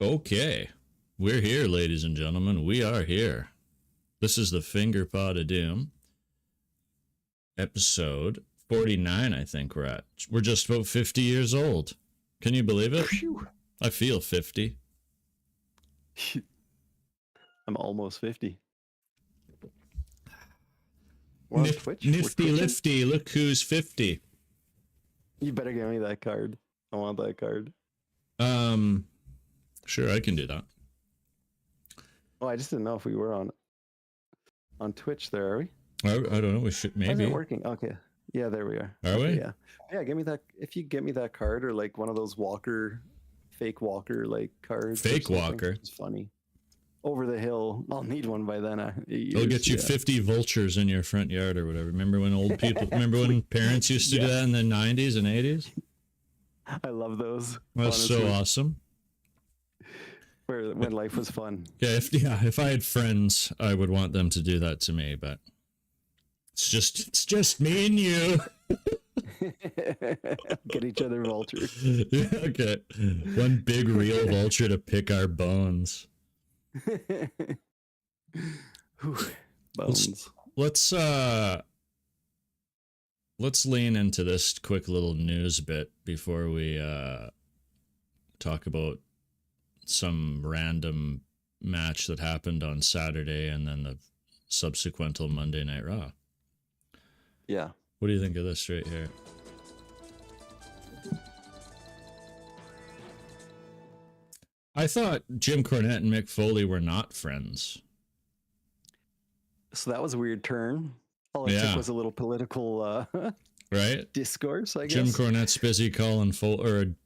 Okay, we're here, ladies and gentlemen. We are here. This is the Fingerpod of Doom, episode 49, I think we're at. We're just about 50 years old. Can you believe it? Phew. I feel 50. I'm almost 50. We're on Twitch? Nifty lifty, look who's 50. You better give me that card. I want that card. Sure, I can do that. Oh, I just didn't know if we were on Twitch there, are we? I don't know, we should maybe. How's it working? Okay. Yeah, there we are. Are we? Yeah. Yeah, give me that. If you get me that card or like one of those fake walker like cards. Fake walker. It's funny. Over the hill. I'll need one by then. It'll get you 50 vultures in your front yard or whatever. Remember when old people, remember when parents used to do that in the 90s and 80s? I love those. That's so awesome. When life was fun. Yeah, if I had friends, I would want them to do that to me, but it's just me and you. Get each other vultures. Yeah, okay. One big real vulture to pick our bones. Bones. Let's lean into this quick little news bit before we talk about some random match that happened on Saturday and then the subsequent Monday Night Raw. Yeah. What do you think of this right here? I thought Jim Cornette and Mick Foley were not friends. So that was a weird turn. All it took was a little political right? discourse, I guess. Jim Cornette's busy calling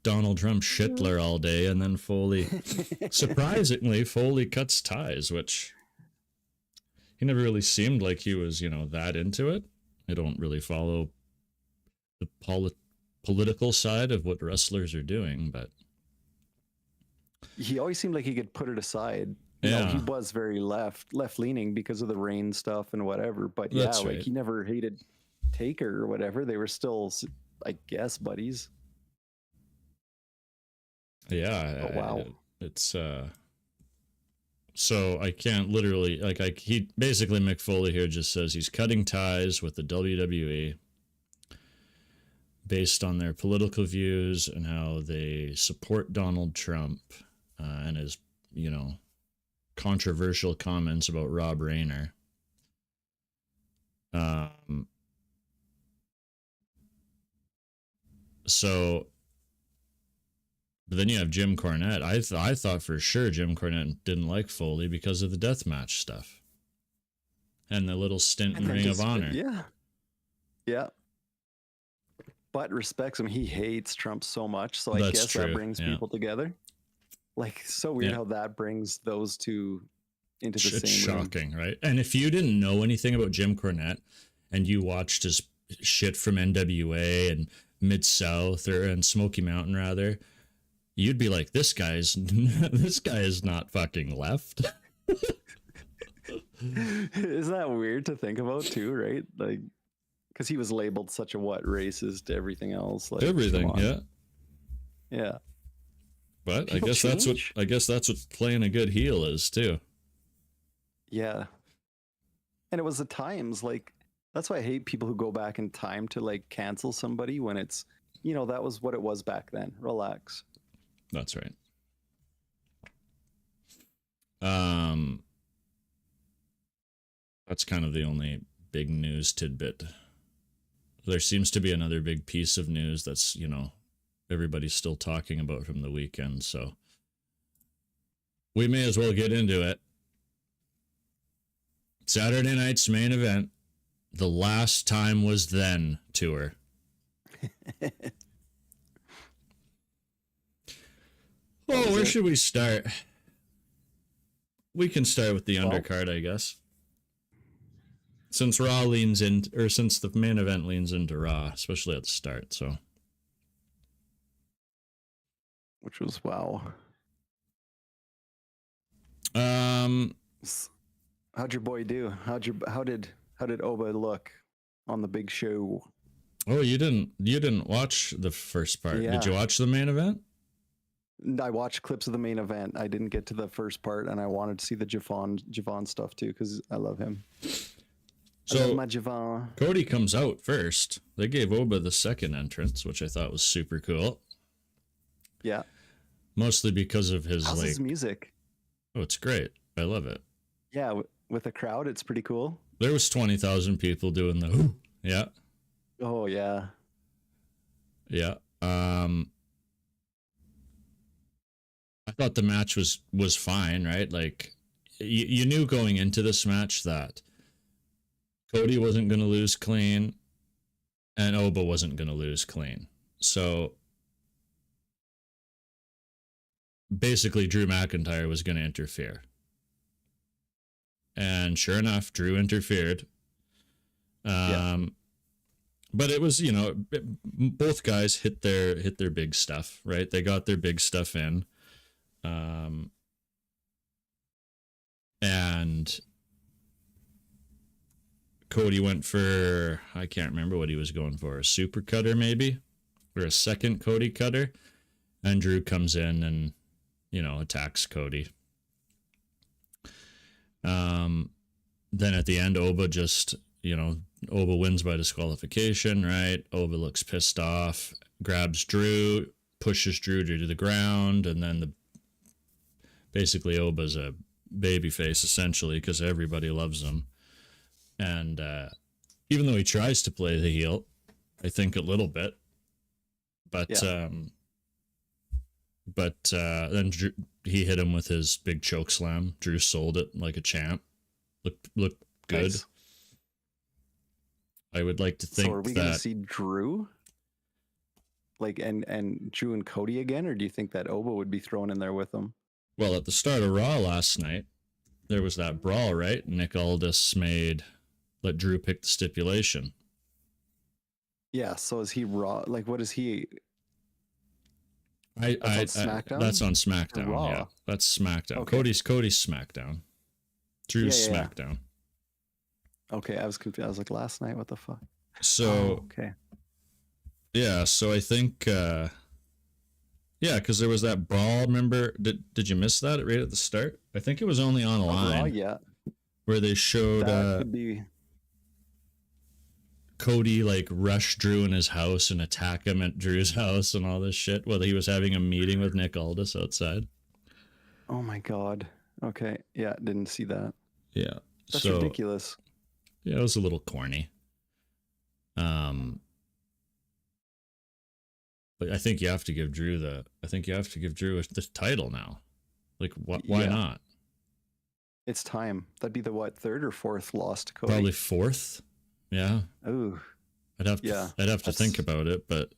Donald Trump Shitler all day, and then Foley, surprisingly, Foley cuts ties, which he never really seemed like he was, that into it. I don't really follow the political side of what wrestlers are doing, but he always seemed like he could put it aside. Yeah. He was very left leaning because of the rain stuff and whatever. But yeah, That's right. He never hated Taker or whatever. They were still, I guess, buddies. Yeah. Oh, wow. It's so I can't literally he basically Mick Foley here just says he's cutting ties with the WWE based on their political views and how they support Donald Trump and his, controversial comments about Rob Rayner. But then you have Jim Cornette. I thought for sure Jim Cornette didn't like Foley because of the deathmatch stuff and the little stint in Ring of Honor. Yeah. Yeah. But respects him. He hates Trump so much. So I guess true. That brings people together. Like, so weird how that brings those two into the same room. Shocking, right? And if you didn't know anything about Jim Cornette and you watched his shit from NWA and Mid-South and Smoky Mountain rather, you'd be like, this guy is not fucking left. Isn't that weird to think about too, right? Like, because he was labeled such a racist to everything else. Like, everything, yeah. Yeah. But I guess that's what playing a good heel is too. Yeah. And it was the times, like, that's why I hate people who go back in time to like cancel somebody when it's, that was what it was back then. Relax. That's right. That's kind of the only big news tidbit. There seems to be another big piece of news that's, everybody's still talking about from the weekend, so we may as well get into it. Saturday night's main event, the Last Time Was Then tour. Oh, where should we start? We can start with the undercard, I guess. Since Raw leans in, or since the main event leans into Raw, especially at the start, so. Which was wow. How'd your boy do? How did Oba look on the big show? Oh, you didn't watch the first part. Yeah. Did you watch the main event? I watched clips of the main event. I didn't get to the first part, and I wanted to see the Javon stuff too because I love him. So I love my Javon. Cody comes out first. They gave Oba the second entrance, which I thought was super cool. Yeah. Mostly because of his How's his music? Oh, it's great. I love it. Yeah, with a crowd, it's pretty cool. There was 20,000 people doing the whoo. Yeah. Oh yeah. Yeah. I thought the match was fine, right? Like you knew going into this match that Cody wasn't going to lose clean and Oba wasn't going to lose clean. So basically Drew McIntyre was going to interfere. And sure enough, Drew interfered. But it was, both guys hit their big stuff, right? They got their big stuff in. And Cody went for, I can't remember what he was going for, a super cutter maybe, or a second Cody cutter. And Drew comes in and, attacks Cody. Then at the end, Oba just, Oba wins by disqualification, right? Oba looks pissed off, grabs Drew, pushes Drew to the ground, and then basically Oba's a babyface essentially because everybody loves him. And even though he tries to play the heel, I think a little bit, but then Drew, he hit him with his big choke slam. Drew sold it like a champ. Looked good. Nice. I would like to think that. So are we going to see Drew? Like, and Drew and Cody again, or do you think that Oba would be thrown in there with them? Well, at the start of Raw last night, there was that brawl, right? Nick Aldis let Drew pick the stipulation. Yeah, so is he Raw? Like, what is he? That's on SmackDown? That's on SmackDown, Raw? Yeah. That's SmackDown. Okay. Cody's SmackDown. Drew's SmackDown. Okay, I was confused. I was like, last night, what the fuck? So, okay. Yeah, so I think, because there was that brawl, remember? Did you miss that right at the start? I think it was only online. Oh, yeah. Where they showed Cody, rush Drew in his house and attack him at Drew's house and all this shit while he was having a meeting with Nick Aldis outside. Oh, my God. Okay, yeah, didn't see that. Yeah. That's ridiculous. Yeah, it was a little corny. But I think you have to give Drew the title now. Like, why not? It's time. That'd be the third or fourth loss to Cody? Probably fourth. Yeah. Ooh. I'd have to think about it, but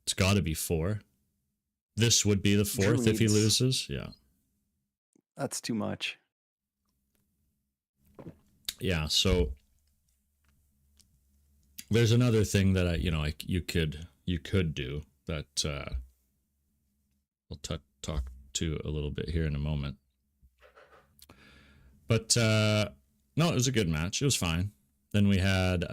it's got to be 4. This would be the 4th if he loses. Yeah. That's too much. Yeah, so there's another thing that you could do that I'll talk to a little bit here in a moment. But no, it was a good match. It was fine. Then we had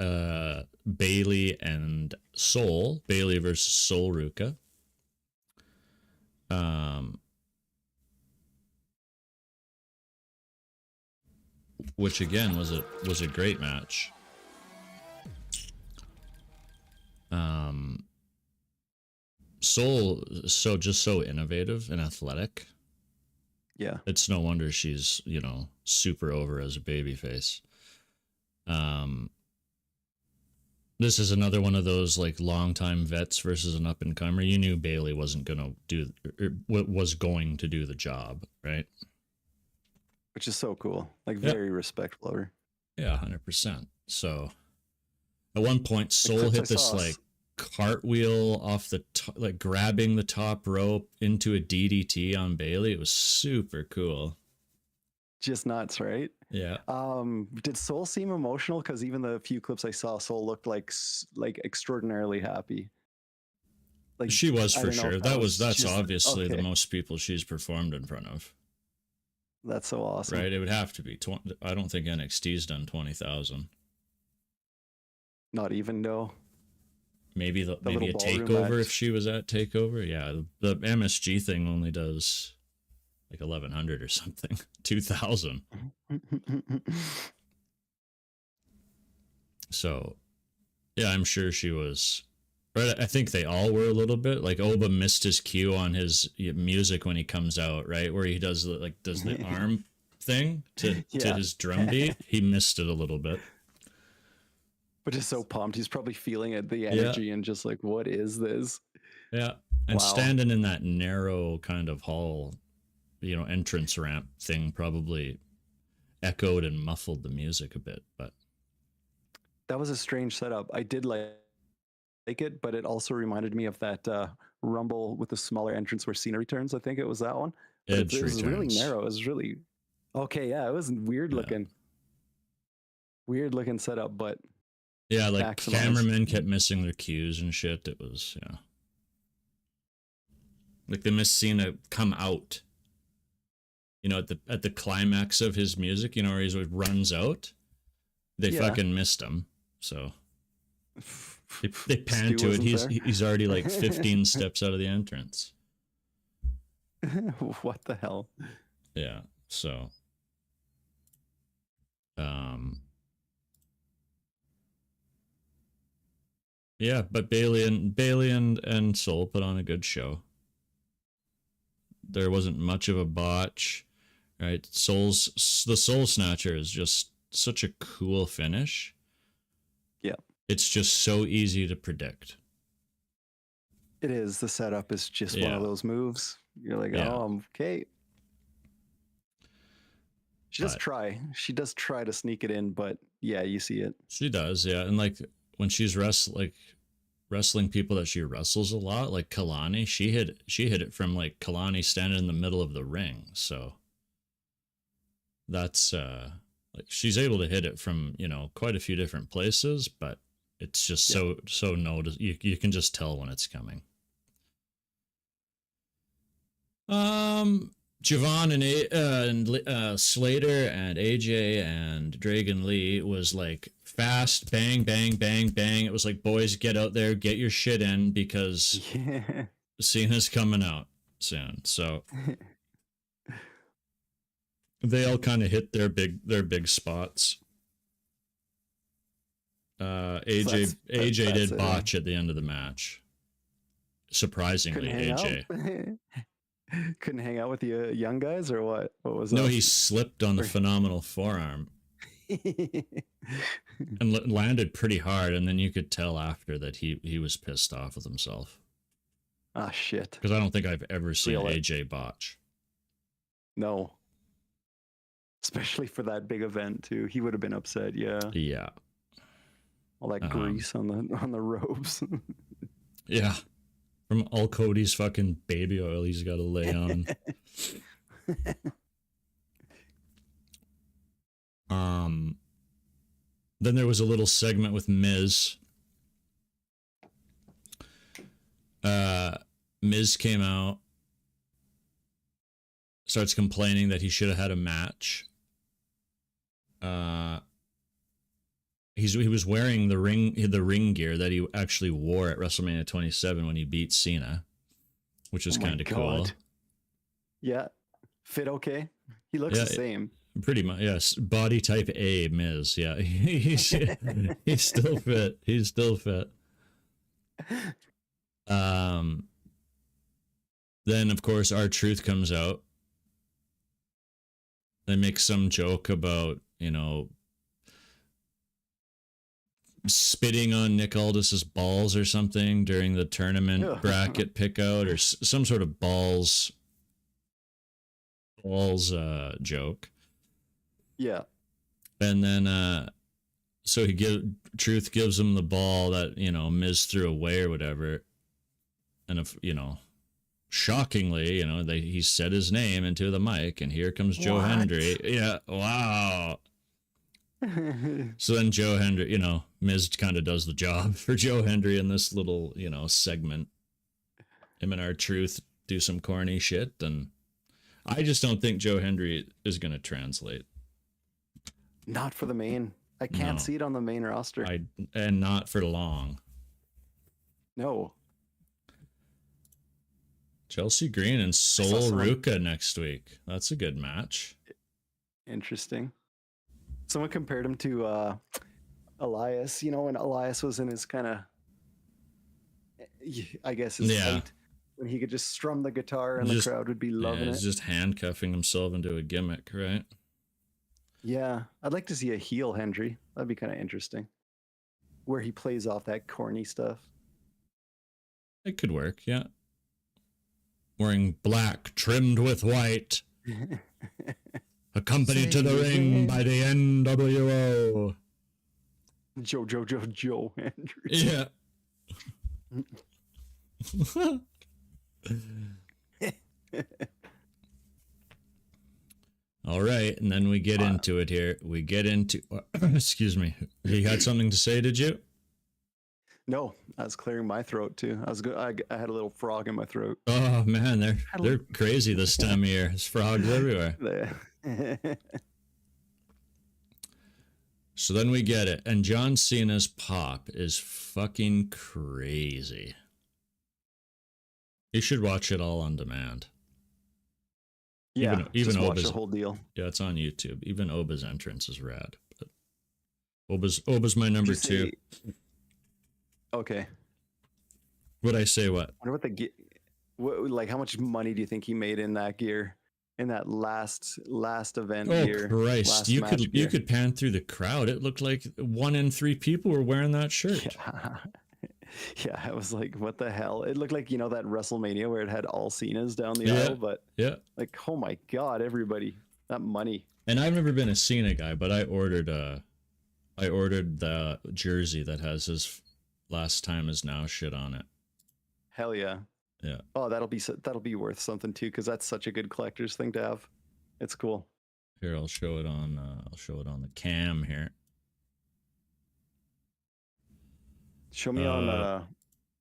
Bayley and Sol. Bayley versus Sol Ruka. Which again was a great match. Sol so innovative and athletic. Yeah. It's no wonder she's, super over as a babyface. This is another one of those longtime vets versus an up and comer. You knew Bayley wasn't going to was going to do the job, right? Which is so cool. Very respectful of her. Yeah, 100%. So at one point, Sol hit this cartwheel off the grabbing the top rope into a DDT on Bayley. It was super cool. Just nuts, right? Yeah. Did Sol seem emotional? Because even the few clips I saw, Sol looked like extraordinarily happy. She was for sure. That's obviously the most people she's performed in front of. That's so awesome. Right? It would have to be. I don't think NXT's done 20,000. Not even, no. maybe maybe a ballroom takeover match. if she was at takeover. Yeah, the MSG thing only does like 1,100 or something, 2,000. So, yeah, I'm sure she was. Right, I think they all were a little bit. Like Oba missed his cue on his music when he comes out, right, where he does the arm thing to his drum beat. He missed it a little bit. But just so pumped, he's probably feeling it, the energy, and just like, what is this? Yeah, and standing in that narrow kind of hall, entrance ramp thing probably echoed and muffled the music a bit. But that was a strange setup. I did like it, but it also reminded me of that Rumble with the smaller entrance where Cena returns. I think it was that one. It was really narrow. It was really okay. Yeah, it was weird looking setup, but yeah, like cameramen kept missing their cues and shit. It was like they missed Cena come out. At the climax of his music, where he runs out. They fucking missed him. So they pan to it. He's already like 15 steps out of the entrance. What the hell? Yeah. So, yeah, but Bailey and Soul put on a good show. There wasn't much of a botch, right? The Soul Snatcher is just such a cool finish. Yeah. It's just so easy to predict. It is. The setup is just one of those moves. You're like, oh, okay. She does try to sneak it in, but yeah, you see it. She does, yeah. And like when she's wrestling people that she wrestles a lot, like Kalani, she hit it from like Kalani standing in the middle of the ring. So that's like she's able to hit it from, quite a few different places, but it's just so notice you can just tell when it's coming. Javon and Slater and AJ and Dragon Lee was like fast, bang, bang, bang, bang. It was like, boys, get out there, get your shit in, because Cena's coming out soon. So they all kind of hit their big spots. AJ did botch at the end of the match. Surprisingly, AJ. Couldn't hang out with the young guys, or what? What was No, he slipped on the phenomenal forearm and landed pretty hard, and then you could tell after that he was pissed off with himself. Ah, shit. Because I don't think I've ever seen AJ botch. No. Especially for that big event too. He would have been upset, yeah. Yeah. All that grease on the ropes. Yeah. From all Cody's fucking baby oil he's got to lay on. Then there was a little segment with Miz. Miz came out, starts complaining that he should have had a match. He was wearing the ring gear that he actually wore at WrestleMania 27 when he beat Cena, which was kind of cool. Yeah, fit okay. He looks the same. Pretty much, yes. Body type A, Miz. Yeah, he's still fit. He's still fit. Then of course R-Truth comes out. They make some joke about, spitting on Nick Aldis's balls or something during the tournament bracket pickout, or some sort of balls joke. Yeah. And then so Truth gives him the ball that, Miz threw away or whatever. And if, shockingly, he said his name into the mic, and here comes Joe Hendry. Yeah, wow. So then Joe Hendry, Miz kind of does the job for Joe Hendry in this little, segment. Him and R-Truth do some corny shit, and I just don't think Joe Hendry is going to translate. Not for the main. I can't see it on the main roster. And not for long. No. Chelsea Green and Sol Ruka next week. That's a good match. Interesting. Someone compared him to Elias, when Elias was in his kind of, I guess, his height, when he could just strum the guitar and the crowd would be loving it. He's just handcuffing himself into a gimmick, right? Yeah. I'd like to see a heel Hendry. That'd be kind of interesting. Where he plays off that corny stuff. It could work, yeah. Wearing black trimmed with white. Accompanied to the ring by the NWO. Joe Hendry. Yeah. All right, and then we get into it here. We get into... excuse me. You had something to say, did you? No, I was clearing my throat too. I had a little frog in my throat. Oh man, they're crazy this time of year. There's frogs everywhere. So then we get it, and John Cena's pop is fucking crazy. You should watch it all on demand. Yeah, even just watch Oba's, the whole deal. Yeah, it's on YouTube. Even Oba's entrance is rad. But Oba's my number two. Okay. Would I say what? I wonder what how much money do you think he made in that gear, in that last event gear? Oh Christ! You could pan through the crowd. It looked like 1 in 3 people were wearing that shirt. Yeah, I was like, what the hell? It looked like, that WrestleMania where it had all Cenas down the aisle, but like, oh my God, everybody, that money. And I've never been a Cena guy, but I ordered the jersey that has his last time is now shit on it. Hell yeah. Yeah. Oh, that'll be worth something too, because that's such a good collector's thing to have. It's cool. Here, I'll show it on the cam here. Show me on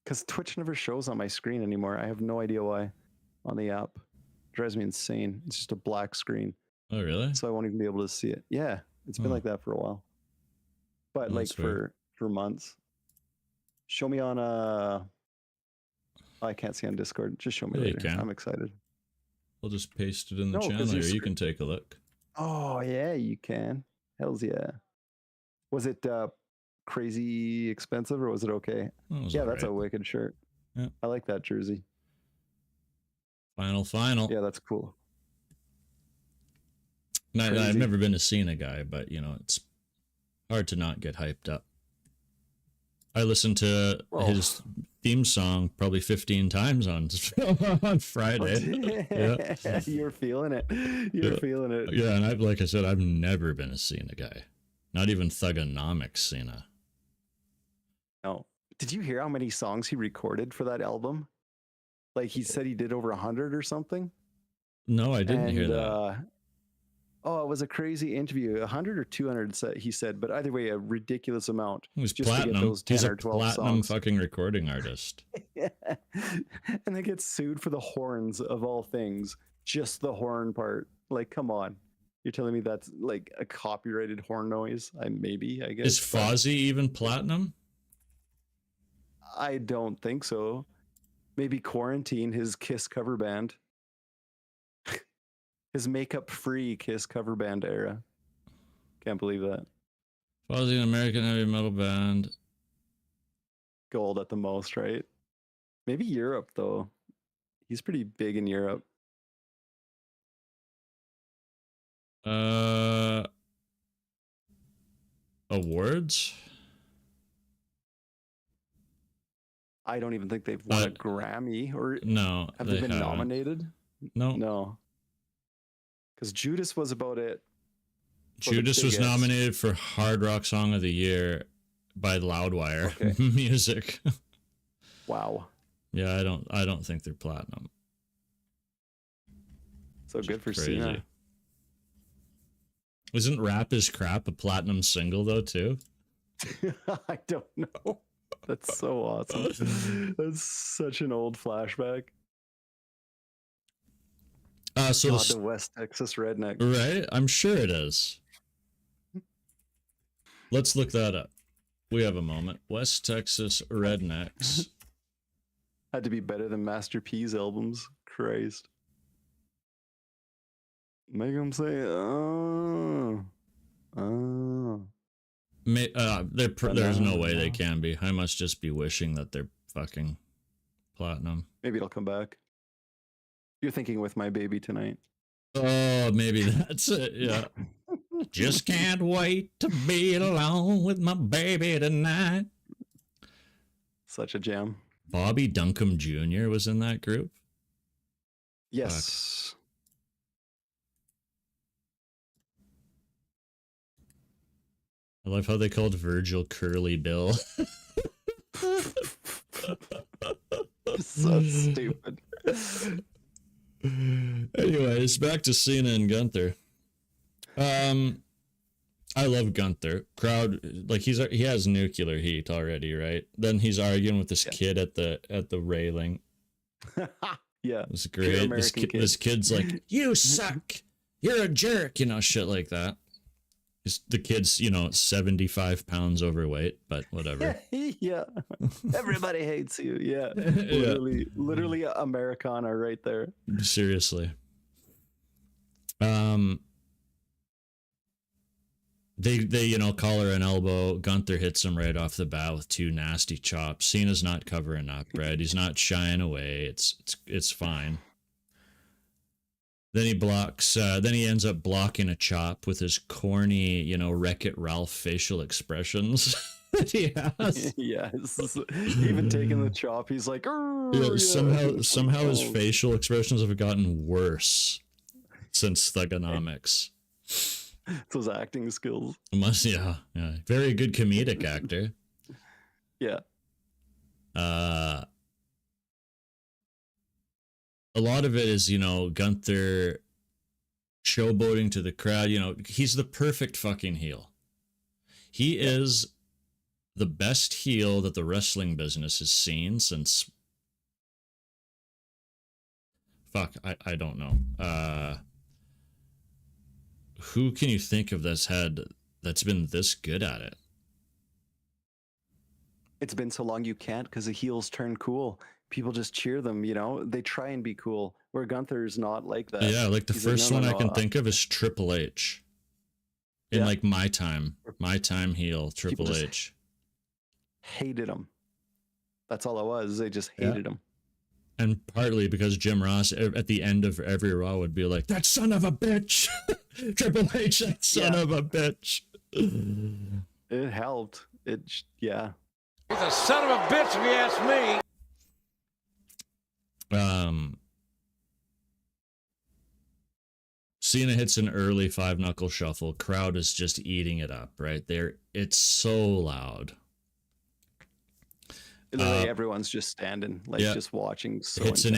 because Twitch never shows on my screen anymore. I have no idea why on the app. It drives me insane. It's just a black screen. Oh really? So I won't even be able to see it. Yeah, it's been like that for a while. But like for months. Show me on I can't see on Discord. Just show me later. I'm excited. I'll just paste it in the channel here. You can take a look. Oh yeah, you can. Hells yeah. Was it crazy expensive or was it okay? Yeah, that's a wicked shirt. Yeah. I like that jersey. Final. Yeah, that's cool. I've never been a Cena guy, but it's hard to not get hyped up. I listened to his theme song probably 15 times on Friday. Yeah. You're feeling it. You're feeling it. Yeah, and like I said, I've never been a Cena guy. Not even Thugonomics Cena. No. Did you hear how many songs he recorded for that album? Like he said he did over 100 or something? No, I didn't hear that. It was a crazy interview. 100 or 200, he said, but either way, a ridiculous amount. He was platinum. He's a platinum fucking recording artist. Yeah. And they get sued for the horns of all things. Just the horn part. Like, come on. You're telling me that's like a copyrighted horn noise? I guess. Is Fozzy even platinum? I don't think so. Maybe Quarantine, his Kiss cover band. His makeup-free Kiss cover band era. Can't believe that. Fozzy, an American heavy metal band. Gold at the most, right? Maybe Europe, though. He's pretty big in Europe. Awards? I don't even think they've won a Grammy, or no. Have they been nominated? No. Because Judas was about it. Judas was nominated for Hard Rock Song of the Year by Loudwire Music. Wow. Yeah, I don't think they're platinum. So good for Cena. Isn't Rap is Crap a platinum single though too? I don't know. That's so awesome. That's such an old flashback. So God, the West Texas redneck. Right? I'm sure it is. Let's look that up. We have a moment. West Texas rednecks. Had to be better than Master P's albums. Christ. Make them say, oh. There's no way they can be. I must just be wishing that they're fucking platinum. Maybe it'll come back. You're thinking With My Baby Tonight. Oh, maybe that's it. Yeah. Just can't wait to be alone with my baby tonight. Such a jam. Bobby Duncombe Jr. was in that group. Yes. Fuck. I love how they called Virgil Curly Bill. So stupid. Anyways, back to Cena and Gunther. I love Gunther. Crowd, like he has nuclear heat already, right? Then he's arguing with this kid at the railing. Yeah, it's great. This kid's like, "You suck. You're a jerk," shit like that. The kid's, 75 pounds overweight, but whatever. Yeah. Everybody hates you. Yeah. Literally Americana right there. Seriously. They collar and elbow. Gunther hits him right off the bat with two nasty chops. Cena's not covering up, right? He's not shying away. It's fine. Then he blocks. Then he ends up blocking a chop with his corny, Wreck-It Ralph facial expressions that he has. Yes, even taking the chop, he's like, yeah. Somehow his facial expressions have gotten worse since Thugonomics. It's those acting skills. Yeah. Very good comedic actor. Yeah. A lot of it is, Gunther showboating to the crowd. He's the perfect fucking heel. He is the best heel that the wrestling business has seen since... Fuck, I don't know. Who can you think of that's been this good at it? It's been so long you can't, because the heels turn cool. People just cheer them, they try and be cool, where Gunther's not like that. Yeah, like the first one I can think of is Triple H. In like my time heel, Triple H. Hated him. That's all it was. They just hated him. And partly because Jim Ross at the end of every Raw would be like, "That son of a bitch." Triple H, that son of a bitch. It helped. He's a son of a bitch if you ask me. Cena hits an early 5-knuckle shuffle. Crowd is just eating it up right there. It's so loud. Everyone's just standing, just watching. So it's an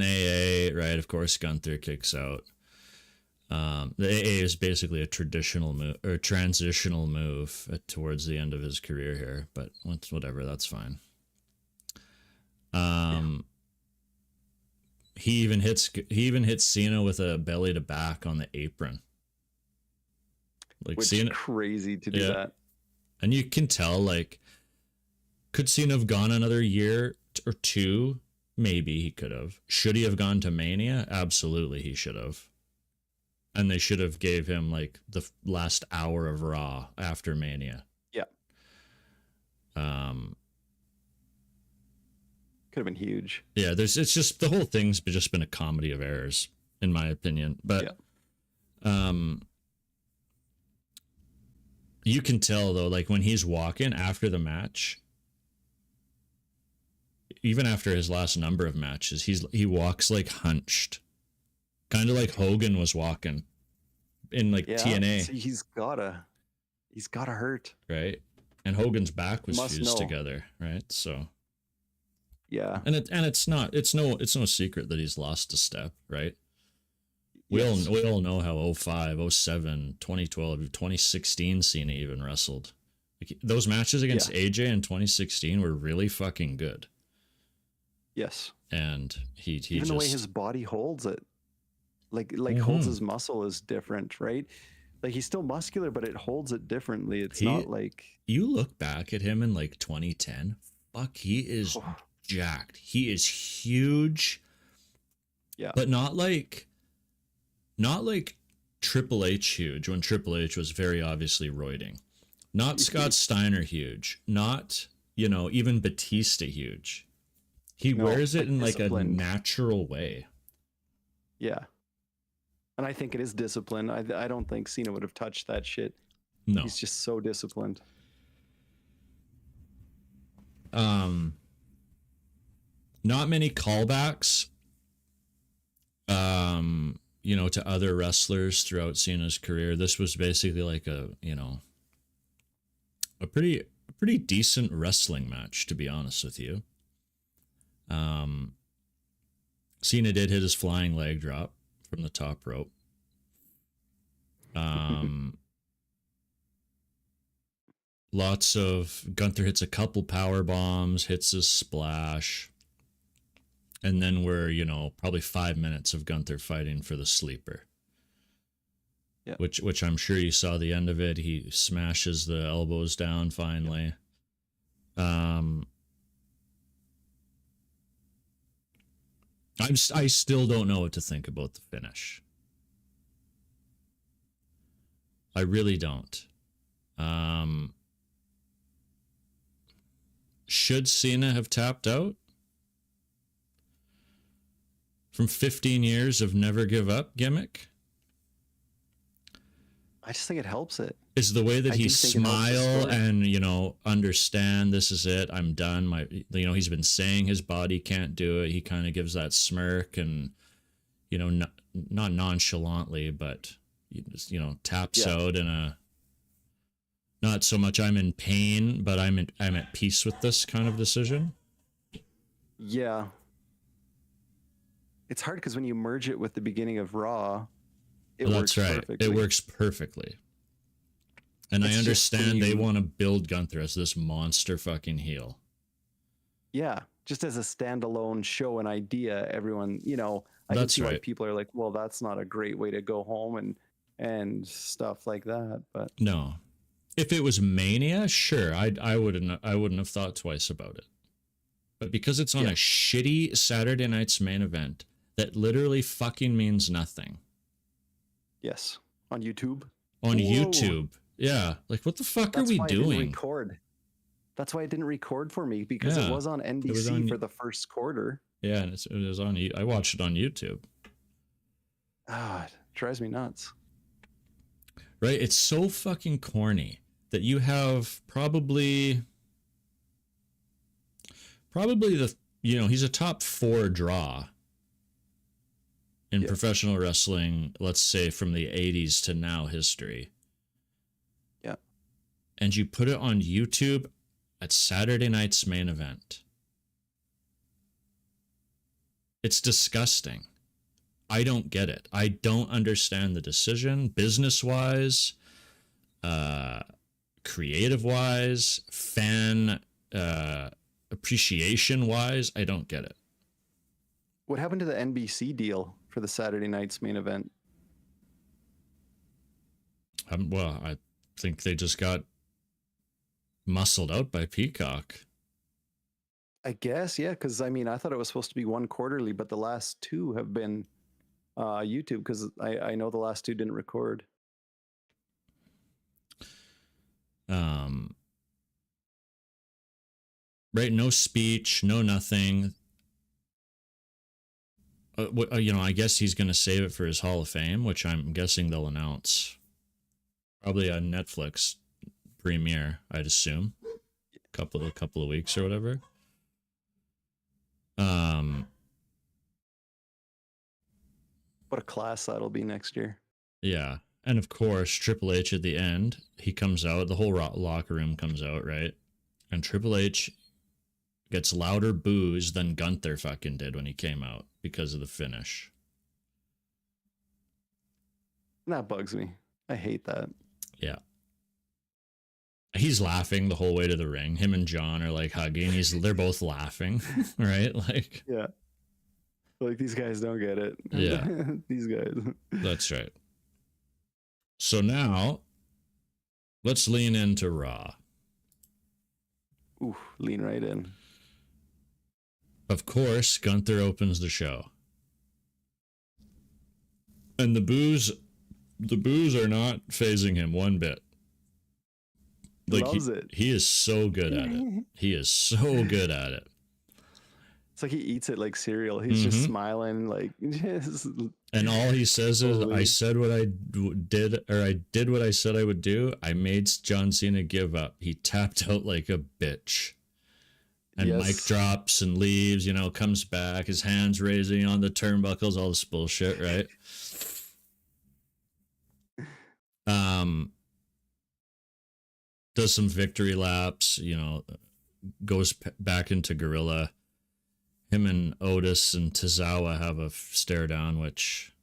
AA, right? Of course, Gunther kicks out. The AA is basically a traditional move or transitional move towards the end of his career here, but whatever, that's fine. He even hits Cena with a belly to back on the apron. Which is crazy to do that. And you can tell, could Cena have gone another year or two? Maybe he could have. Should he have gone to Mania? Absolutely, he should have. And they should have gave him the last hour of Raw after Mania. Yeah. Could have been huge. Yeah, it's just the whole thing's just been a comedy of errors, in my opinion. But you can tell though, when he's walking after the match, even after his last number of matches, he walks hunched, kind of like Hogan was walking in TNA. See, he's gotta hurt, right? And Hogan's back was fused together, right? So yeah, and it's no secret that he's lost a step, right? We all know how 05, 07, 2012, 2016 Cena even wrestled. Those matches against AJ in 2016 were really fucking good. Yes. And he even the way his body holds it, holds his muscle is different, right? He's still muscular, but it holds it differently. It's not like... You look back at him in 2010, fuck, he is jacked. He is huge. Yeah. But not like Triple H huge, when Triple H was very obviously roiding. Not Scott Steiner huge. Not, even Batista huge. He wears it in like a natural way. Yeah. And I think it is discipline. I don't think Cena would have touched that shit. No. He's just so disciplined. Not many callbacks, to other wrestlers throughout Cena's career. This was basically like a pretty decent wrestling match, to be honest with you. Cena did hit his flying leg drop from the top rope. Lots of Gunther hits a couple power bombs, hits a splash, and then we're probably 5 minutes of Gunther fighting for the sleeper. Yeah. Which I'm sure you saw the end of it. He smashes the elbows down finally. I still don't know what to think about the finish. I really don't. Should Cena have tapped out? From 15 years of never give up gimmick? I just think it helps it. Is the way that he smile and, understand this is it, I'm done. He's been saying his body can't do it. He kind of gives that smirk and, not nonchalantly, but, taps out in a, not so much I'm in pain, but I'm at peace with this kind of decision. Yeah. It's hard because when you merge it with the beginning of Raw, it works perfectly. It works perfectly. And I understand they want to build Gunther as this monster fucking heel. Yeah. Just as a standalone show and idea, everyone, I can see why people are like, well, that's not a great way to go home and stuff like that. But no. If it was Mania, sure, I wouldn't have thought twice about it. But because it's on a shitty Saturday night's main event that literally fucking means nothing. Yes, on YouTube. On YouTube, yeah. Like, what the fuck are we doing? That's why it didn't record for me, because it was on NBC for the first quarter. Yeah, and it was on. I watched it on YouTube. Ah, it drives me nuts. Right, it's so fucking corny that you have probably the he's a top 4 draw in professional wrestling, let's say from the 80s to now history. Yeah. And you put it on YouTube at Saturday night's main event. It's disgusting. I don't get it. I don't understand the decision, business-wise, creative-wise, fan appreciation-wise. I don't get it. What happened to the NBC deal for the Saturday night's main event? Well, I think they just got muscled out by Peacock. I guess, yeah, because I thought it was supposed to be one quarterly, but the last 2 have been YouTube, because I know the last 2 didn't record. Right, no speech, no nothing. I guess he's going to save it for his Hall of Fame, which I'm guessing they'll announce. Probably a Netflix premiere, I'd assume. Couple of weeks or whatever. What a class that'll be next year. Yeah. And of course, Triple H at the end, he comes out, the whole locker room comes out, right? And Triple H gets louder boos than Gunther fucking did when he came out because of the finish. That bugs me. I hate that. Yeah. He's laughing the whole way to the ring. Him and John are like hugging. They're both laughing, right? Like, yeah. Like, these guys don't get it. Yeah. These guys. That's right. So now, let's lean into Raw. Ooh, lean right in. Of course, Gunther opens the show. And the boos are not phasing him one bit. Like Loves it. He is so good at it. He is so good at it. It's like he eats it like cereal. He's just smiling, like just. And all he says is, "I said what I did, or I did what I said I would do. I made John Cena give up. He tapped out like a bitch." And Mike drops and leaves. You know, comes back, his hands raising on the turnbuckles, all this bullshit, right? Does some victory laps. You know, goes back into Gorilla. Him and Otis and Tozawa have a stare down, which,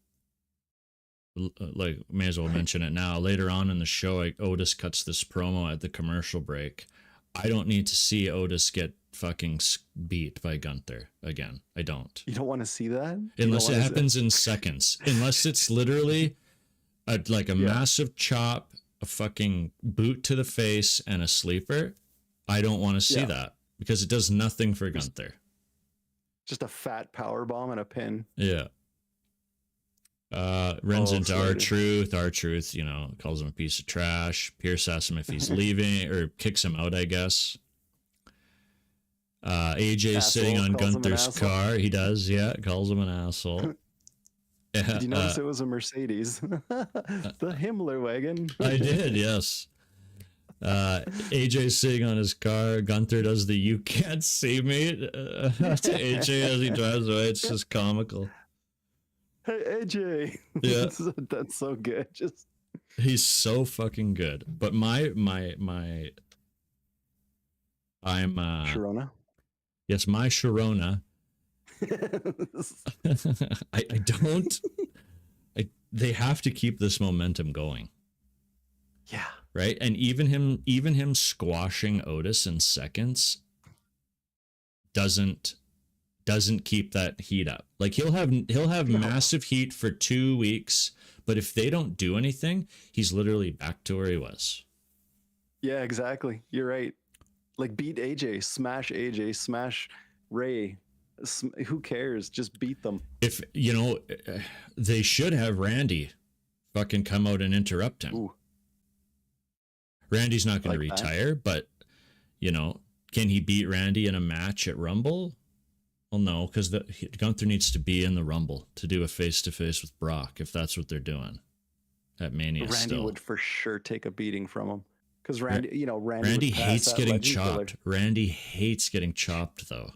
like, may as well mention it now. Later on in the show, Otis cuts this promo at the commercial break. I don't need to see Otis get fucking beat by Gunther again. I don't. You don't want to see that? Unless it happens in seconds. Unless it's literally a massive chop, a fucking boot to the face, and a sleeper. I don't want to see that because it does nothing for Gunther. Just a fat power bomb and a pin. Yeah. Runs into R-Truth. R-Truth, you know, calls him a piece of trash. Pierce asks him if he's leaving, or kicks him out, I guess. AJ's sitting on Gunther's car. He does, yeah. Calls him an asshole. Did you notice it was a Mercedes? The Himmler wagon. I did, yes. AJ's sitting on his car. Gunther does the "you can't see me" to AJ as he drives away. It's just comical. Hey AJ. Yeah. That's so good. Just he's so fucking good. But I'm Sharona. Yes, my Sharona. They have to keep this momentum going. Yeah. Right? And even him squashing Otis in seconds doesn't keep that heat up. Like he'll have massive heat for 2 weeks, but if they don't do anything, he's literally back to where he was. Yeah, exactly. You're right. Like beat AJ, smash Ray. Who cares? Just beat them. If, you know, they should have Randy fucking come out and interrupt him. Ooh. Randy's not going to retire, but, you know, can he beat Randy in a match at Rumble? Well, no, because Gunther needs to be in the Rumble to do a face-to-face with Brock, if that's what they're doing at Mania. Randy would for sure take a beating from him. Because Randy hates getting chopped. Randy hates getting chopped, though.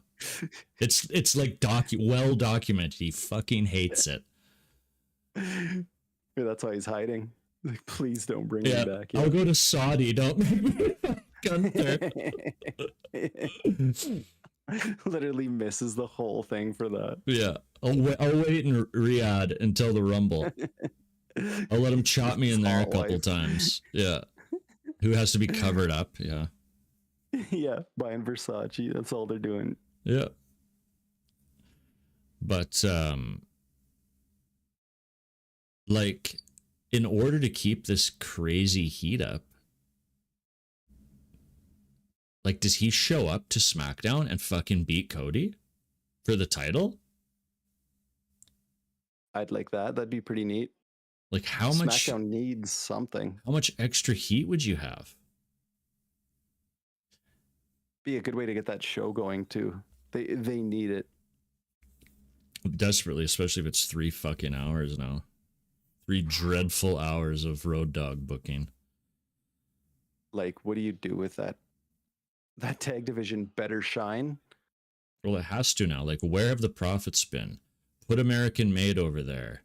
It's like well documented. He fucking hates it. Yeah, that's why he's hiding. Like, please don't bring me back. I'll go to Saudi. Don't make me Gunther. Literally misses the whole thing for that. Yeah, I'll wait in Riyadh until the Rumble. I'll let him chop me in there a couple times. Yeah. Who has to be covered up? Yeah. Yeah, buying Versace. That's all they're doing. Yeah. But like, in order to keep this crazy heat up, like, does he show up to SmackDown and fucking beat Cody for the title? I'd like that. That'd be pretty neat. Like, how much SmackDown needs something. How much extra heat would you have? Be a good way to get that show going too. They need it desperately, especially if it's 3 fucking hours now. 3 dreadful hours of Road Dogg booking. Like, what do you do with that? That tag division better shine. Well, it has to now. Like, where have the profits been? Put American Made over there.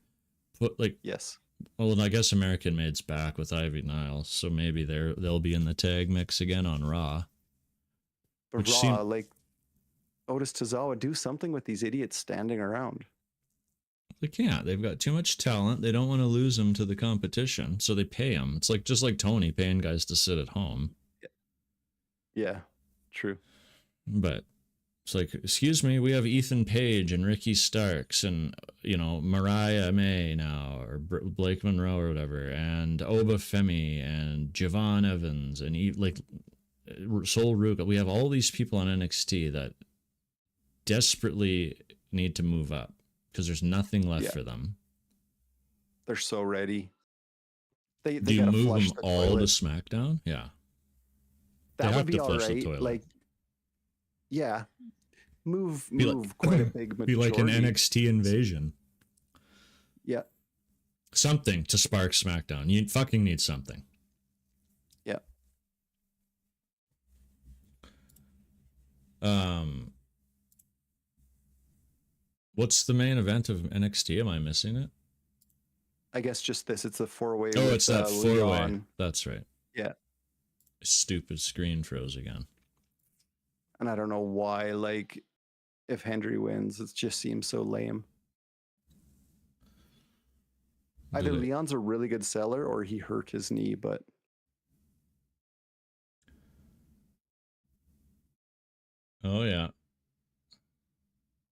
Put, like, yes. Well, I guess American Made's back with Ivy Niles, so maybe they'll be in the tag mix again on Raw. But Raw, like, Otis Tozawa, do something with these idiots standing around. They can't. They've got too much talent. They don't want to lose them to the competition, so they pay them. It's like just like Tony paying guys to sit at home. Yeah, true. But it's like, excuse me, we have Ethan Page and Ricky Starks and, you know, Mariah May now, or Blake Monroe or whatever, and Oba Femi and Javon Evans and like Sol Ruka. We have all these people on NXT that desperately need to move up because there's nothing left for them. They're so ready. They Do you gotta move flush them the all toilet. to SmackDown? Yeah. That would be all right. Like, yeah, move quite a big majority. Be like an NXT invasion. Yeah. Something to spark SmackDown. You fucking need something. Yeah. What's the main event of NXT? Am I missing it? I guess just this. It's a 4-way. Oh, it's that 4-way. Leon. That's right. Yeah. Stupid screen froze again. And I don't know why. Like, if Hendry wins, it just seems so lame. Either Leon's a really good seller or he hurt his knee, but oh yeah,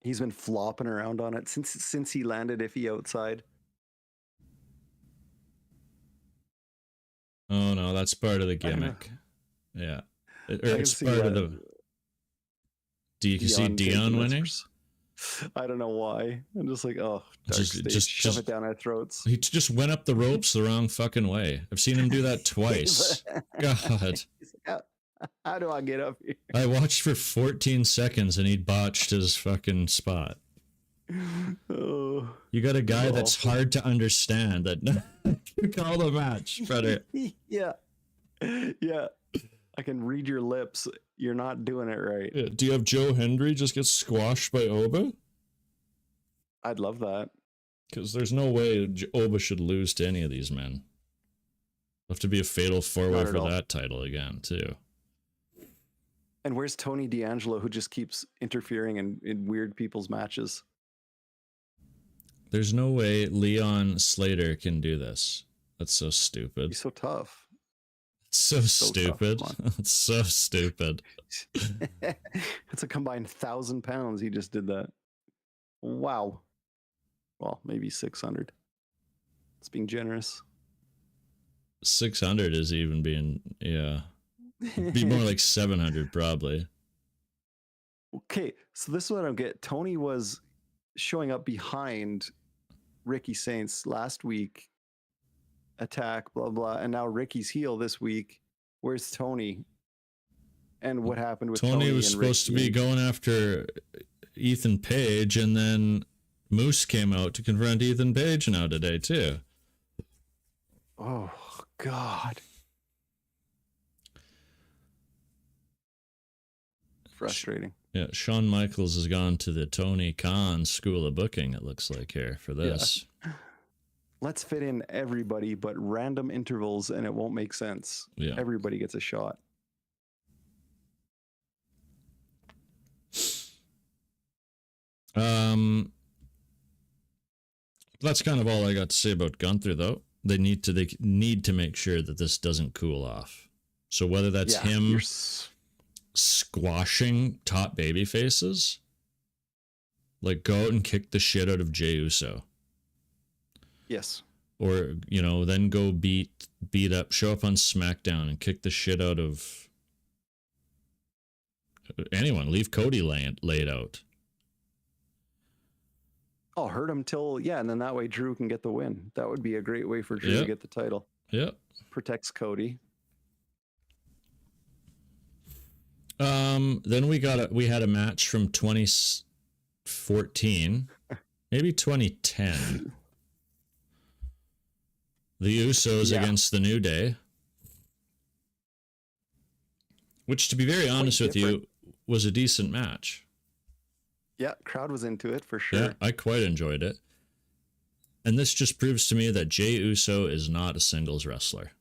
he's been flopping around on it since he landed iffy outside. Oh no, that's part of the gimmick. Yeah, it's part of the. Do you see Dion winning? I don't know why. I'm just like, oh, just shove it down our throats. He just went up the ropes the wrong fucking way. I've seen him do that twice. God. How do I get up here? I watched for 14 seconds and he botched his fucking spot. Oh, you got a guy that's hard to understand that you call the match, brother. Yeah. Yeah. I can read your lips. You're not doing it right. Yeah. Do you have Joe Hendry just get squashed by Oba? I'd love that. Because there's no way Oba should lose to any of these men. Have to be a fatal 4-way for that title again, too. And where's Tony D'Angelo, who just keeps interfering in weird people's matches? There's no way Leon Slater can do this. That's so stupid. He's so tough. So stupid. It's so stupid. It's a combined 1,000 pounds. He just did that. Wow. Well, maybe 600. It's being generous. 600 is even being, yeah. Be more like 700 probably. Okay, so this is what I don't get. Tony was showing up behind Ricky Saints last week. Attack, blah blah, and now Ricky's heel this week. Where's Tony? And what happened with Tony? Was supposed to be going after Ethan Page, and then Moose came out to confront Ethan Page now today too. Oh God. Frustrating. Yeah, Shawn Michaels has gone to the Tony Khan School of Booking, it looks like here, for this. Yeah. Let's fit in everybody, but random intervals, and it won't make sense. Yeah. Everybody gets a shot. That's kind of all I got to say about Gunther, though. They need to make sure that this doesn't cool off. So whether that's him squashing top baby faces, like go out and kick the shit out of Jey Uso. Yes. Or, then go beat up, show up on SmackDown and kick the shit out of anyone. Leave Cody laid out. I'll hurt him and then that way Drew can get the win. That would be a great way for Drew to get the title. Yep. Protects Cody. Then we had a match from 2014, maybe 2010. The Usos against the New Day. Which, to be very honest with you, was a decent match. Yeah, crowd was into it for sure. Yeah, I quite enjoyed it. And this just proves to me that Jey Uso is not a singles wrestler.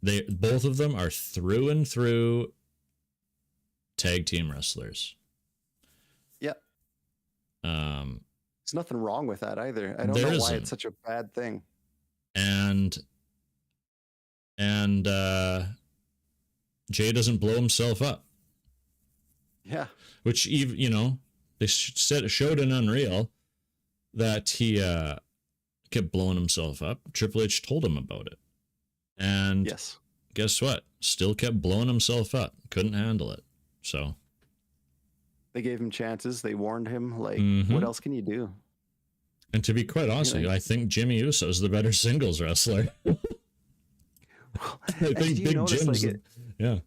Both of them are through and through tag team wrestlers. Yeah. There's nothing wrong with that either. I don't know why it's such a bad thing. And Jay doesn't blow himself up. Yeah. Which, even, they showed in Unreal that he kept blowing himself up. Triple H told him about it. And guess what? Still kept blowing himself up. Couldn't handle it. So They gave him chances. They warned him. Like, Mm-hmm. what else can you do? And to be quite honest with you, I think Jimmy Uso is the better singles wrestler. I think Big Jim's yeah.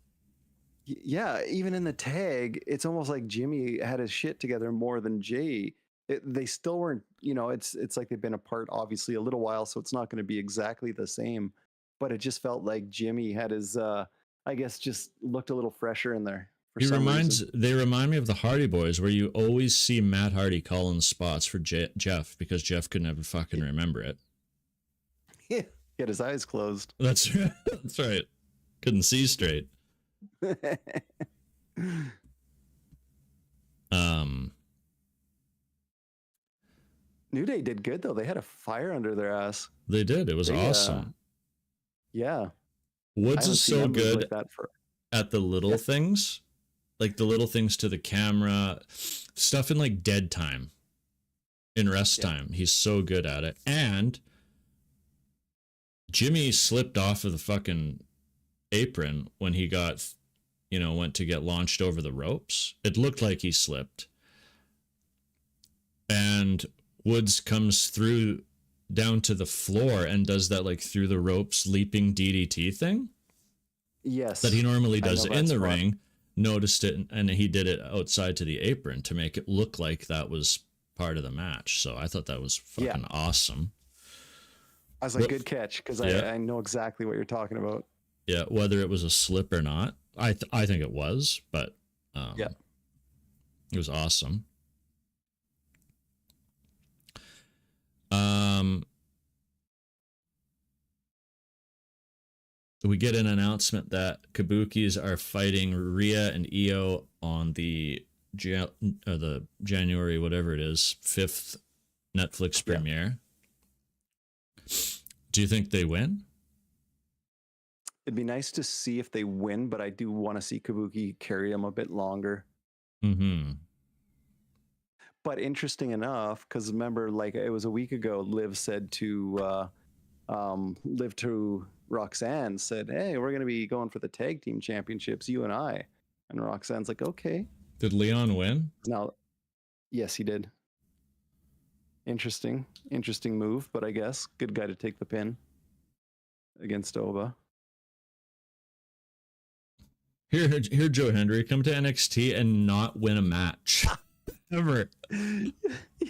Yeah, even in the tag, it's almost like Jimmy had his shit together more than Jay. They still weren't, it's like they've been apart obviously a little while, so it's not going to be exactly the same. But it just felt like Jimmy had his, I guess, just looked a little fresher in there. They remind me of the Hardy Boys, where you always see Matt Hardy calling spots for Jeff because Jeff could never fucking remember it. Yeah, he had his eyes closed. That's right. That's right. Couldn't see straight. New Day did good though. They had a fire under their ass. They did. It was awesome. Yeah. Woods is so good at the little things, like the little things to the camera, stuff in like dead time, in rest time. He's so good at it. And Jimmy slipped off of the fucking apron when he got, went to get launched over the ropes. It looked like he slipped. And Woods comes through down to the floor and does that like through the ropes leaping DDT thing. Yes. That he normally does in the ring. Noticed it, and he did it outside to the apron to make it look like that was part of the match. So I thought that was fucking awesome. I was like, good catch, because I know exactly what you're talking about. Yeah, whether it was a slip or not, I think it was, but it was awesome. We get an announcement that Kabukis are fighting Rhea and Io on the January, whatever it is, 5th Netflix premiere. Do you think they win? It'd be nice to see if they win, but I do want to see Kabuki carry them a bit longer. Mm-hmm. But interesting enough, because remember, like it was a week ago, Liv said to Roxanne, said, "Hey, we're going to be going for the tag team championships, you and I." And Roxanne's like, "Okay." Did Leon win? Now, yes, he did. Interesting move, but I guess good guy to take the pin against Oba. Here, Joe Hendry, come to NXT and not win a match. Ever. He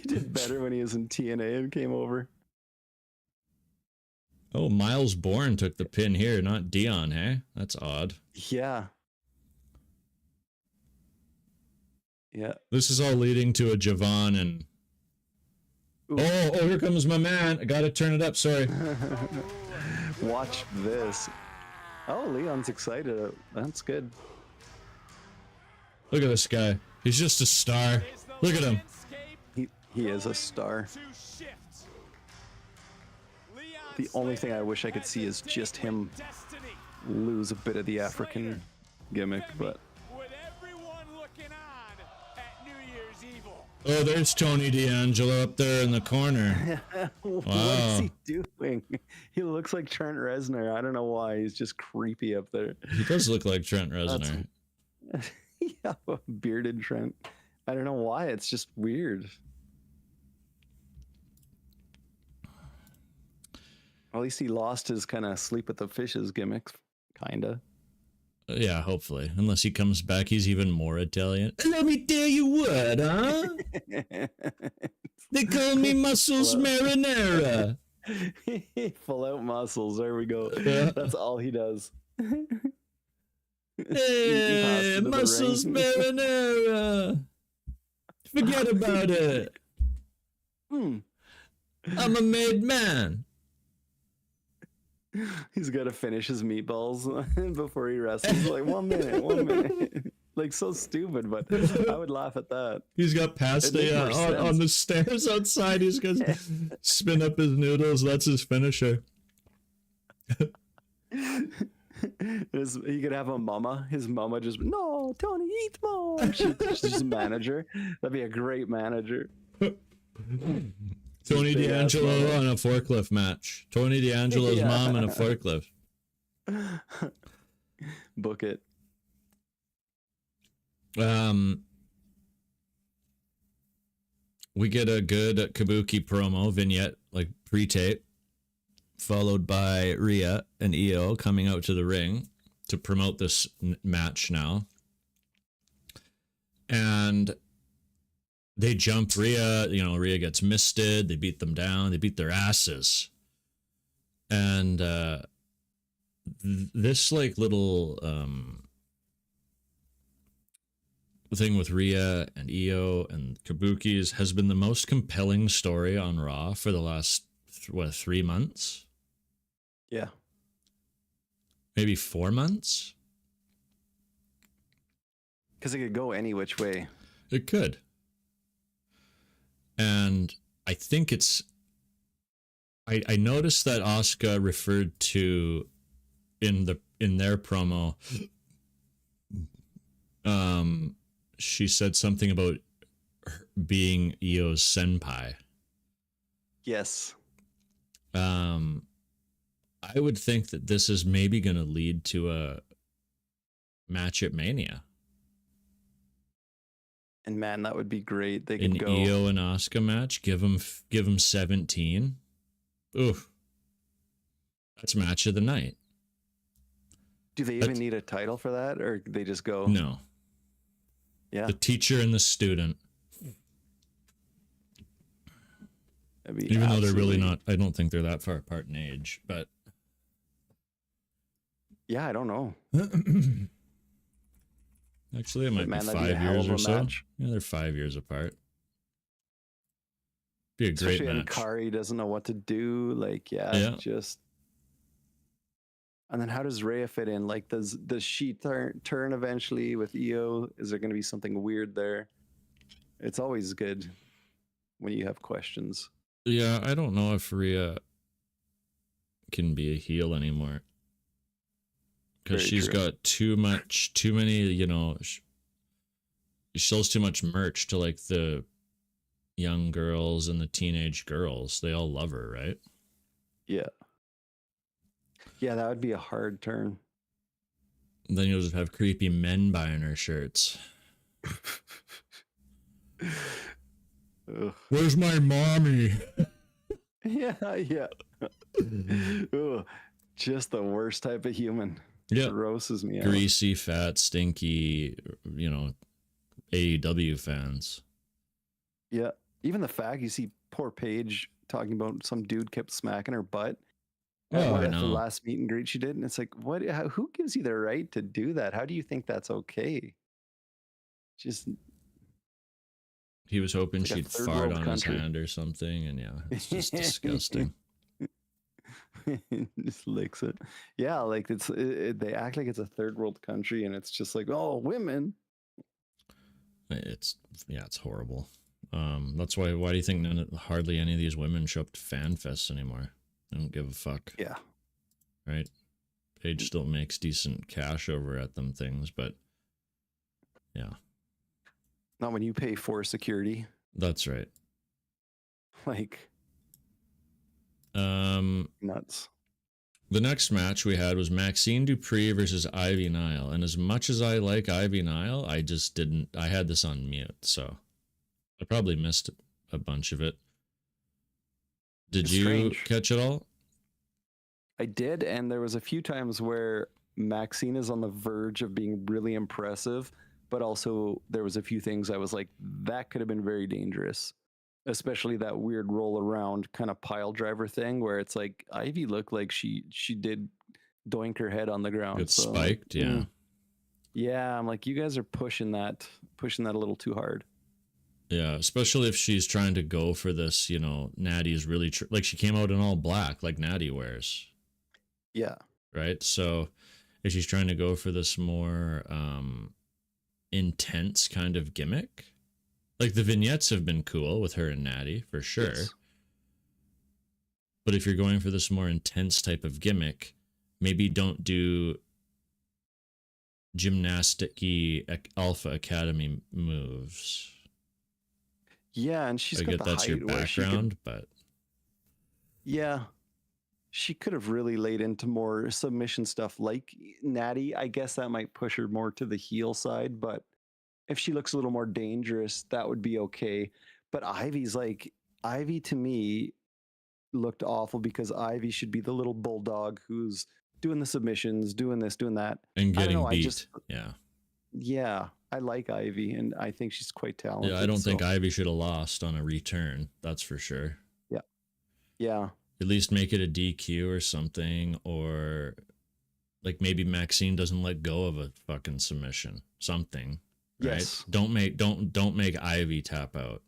did better when he was in TNA and came over. Oh, Miles Bourne took the pin here, not Dion, hey? That's odd. Yeah. Yeah. This is all leading to a Javon and... Ooh. Oh, here comes my man. I gotta turn it up, sorry. Watch this. Oh, Leon's excited. That's good. Look at this guy. He's just a star. Look at him. He is a star. The only thing I wish I could see is just him lose a bit of the African gimmick, but... Oh, there's Tony D'Angelo up there in the corner. What is he doing? He looks like Trent Reznor. I don't know why. He's just creepy up there. He does look like Trent Reznor. Yeah, bearded Trent. I don't know why. It's just weird. At least he lost his kind of sleep with the fishes gimmick, kind of. Yeah, hopefully. Unless he comes back, he's even more Italian. Let me tell you what, huh? They call me Muscles Marinara. Full out muscles. There we go. Yeah. That's all he does. Hey, Muscles Marinara. Forget about it. I'm a made man. He's got to finish his meatballs before he wrestles. Like, 1 minute. Like, so stupid, but I would laugh at that. He's got pasta on the stairs outside. He's going to spin up his noodles. That's his finisher. He could have a mama. His mama just, no, Tony, eat more. She's a manager. That'd be a great manager. Tony D'Angelo on a forklift match. Tony D'Angelo's mom on a forklift. Book it. We get a good Kabuki promo vignette, like pre-tape, followed by Rhea and Io coming out to the ring to promote this match now. And they jump Rhea, Rhea gets misted, they beat them down, they beat their asses. And this like little thing with Rhea and Io and Kabuki's has been the most compelling story on Raw for the last 3 months? Yeah. Maybe 4 months? Because it could go any which way. It could. And I think it's... I noticed that Asuka referred to in their promo, she said something about being Io's senpai. Yes. I would think that this is maybe going to lead to a match at Mania. And man, that would be great. They could go Io and Asuka match. Give them 17. Oof. That's match of the night. Do they even need a title for that, or they just go? No. Yeah. The teacher and the student. Even though they're really not, I don't think they're that far apart in age, but. Yeah, I don't know. Actually, it might be 5 years or so. Match. Yeah, they're 5 years apart. Be a great Especially match. Kari doesn't know what to do. Like, just. And then how does Rhea fit in? Like, does she turn eventually with Io? Is there going to be something weird there? It's always good when you have questions. Yeah, I don't know if Rhea can be a heel anymore. Because she's got too many, she sells too much merch to like the young girls and the teenage girls. They all love her, right? Yeah. Yeah, that would be a hard turn. And then you'll just have creepy men buying her shirts. Where's my mommy? Yeah. Ugh, just the worst type of human. Yeah. Grosses me out. Greasy, fat, stinky, AEW fans. Yeah. Even the fact you see poor Paige talking about some dude kept smacking her butt. I at know. The last meet and greet she did. And it's like, who gives you the right to do that? How do you think that's okay? He was hoping she'd fart on his hand or something. And yeah, it's just disgusting. Just licks it. Yeah, like they act like it's a third world country, and it's just like, oh, women. It's horrible. That's why do you think hardly any of these women show up to fan fests anymore? They don't give a fuck. Yeah. Right? Paige still makes decent cash over at them things, but yeah. Not when you pay for security. That's right. Like nuts. The next match we had was Maxine Dupree versus Ivy Nile. And as much as I like Ivy Nile, I had this on mute, so I probably missed a bunch of it. Did you catch it all? I did, and there was a few times where Maxine is on the verge of being really impressive, but also there was a few things I was like, that could have been very dangerous. Especially that weird roll around kind of pile driver thing where it's like Ivy looked like she did doink her head on the ground. It's spiked, yeah. Yeah, I'm like, you guys are pushing that a little too hard. Yeah, especially if she's trying to go for this, Natty's really like she came out in all black like Natty wears. Yeah. Right? So if she's trying to go for this more intense kind of gimmick, like the vignettes have been cool with her and Natty for sure. Yes. But if you're going for this more intense type of gimmick, maybe don't do gymnastic-y Alpha Academy moves. Yeah, and she's I got get the that's height your background, but yeah, she could have really laid into more submission stuff like Natty. I guess that might push her more to the heel side, but if she looks a little more dangerous, that would be okay. But Ivy to me looked awful because Ivy should be the little bulldog who's doing the submissions, doing this, doing that, and getting beat. Yeah, I like Ivy, and I think she's quite talented. Yeah, I don't think Ivy should have lost on a return. That's for sure. Yeah. At least make it a DQ or something, or like maybe Maxine doesn't let go of a fucking submission. Something. Right? Yes. Don't make Ivy tap out.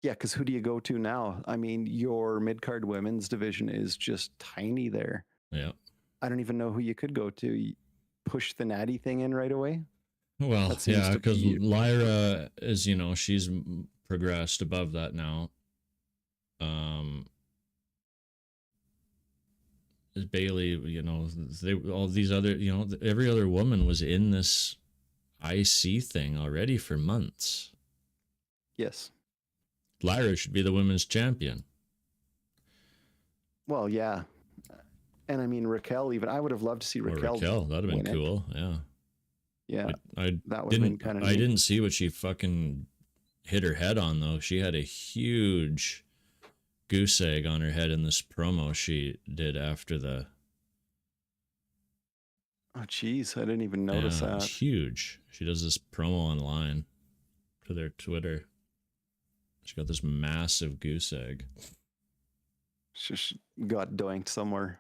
Yeah, because who do you go to now? I mean, your mid-card women's division is just tiny there. Yeah. I don't even know who you could go to. Push the Natty thing in right away? Well, yeah, because Lyra is, she's progressed above that now. Bailey, all these other, every other woman was in this IC thing already for months. Yes. Lyra should be the women's champion. Well, yeah. And I mean, Raquel, even I would have loved to see Raquel. That'd have been cool. Yeah. Yeah. That would have been kind of neat. I didn't see what she fucking hit her head on, though. She had a huge goose egg on her head in this promo she did after the. Oh, jeez. I didn't even notice that. It's huge. She does this promo online to their Twitter. She got this massive goose egg. She got doinked somewhere.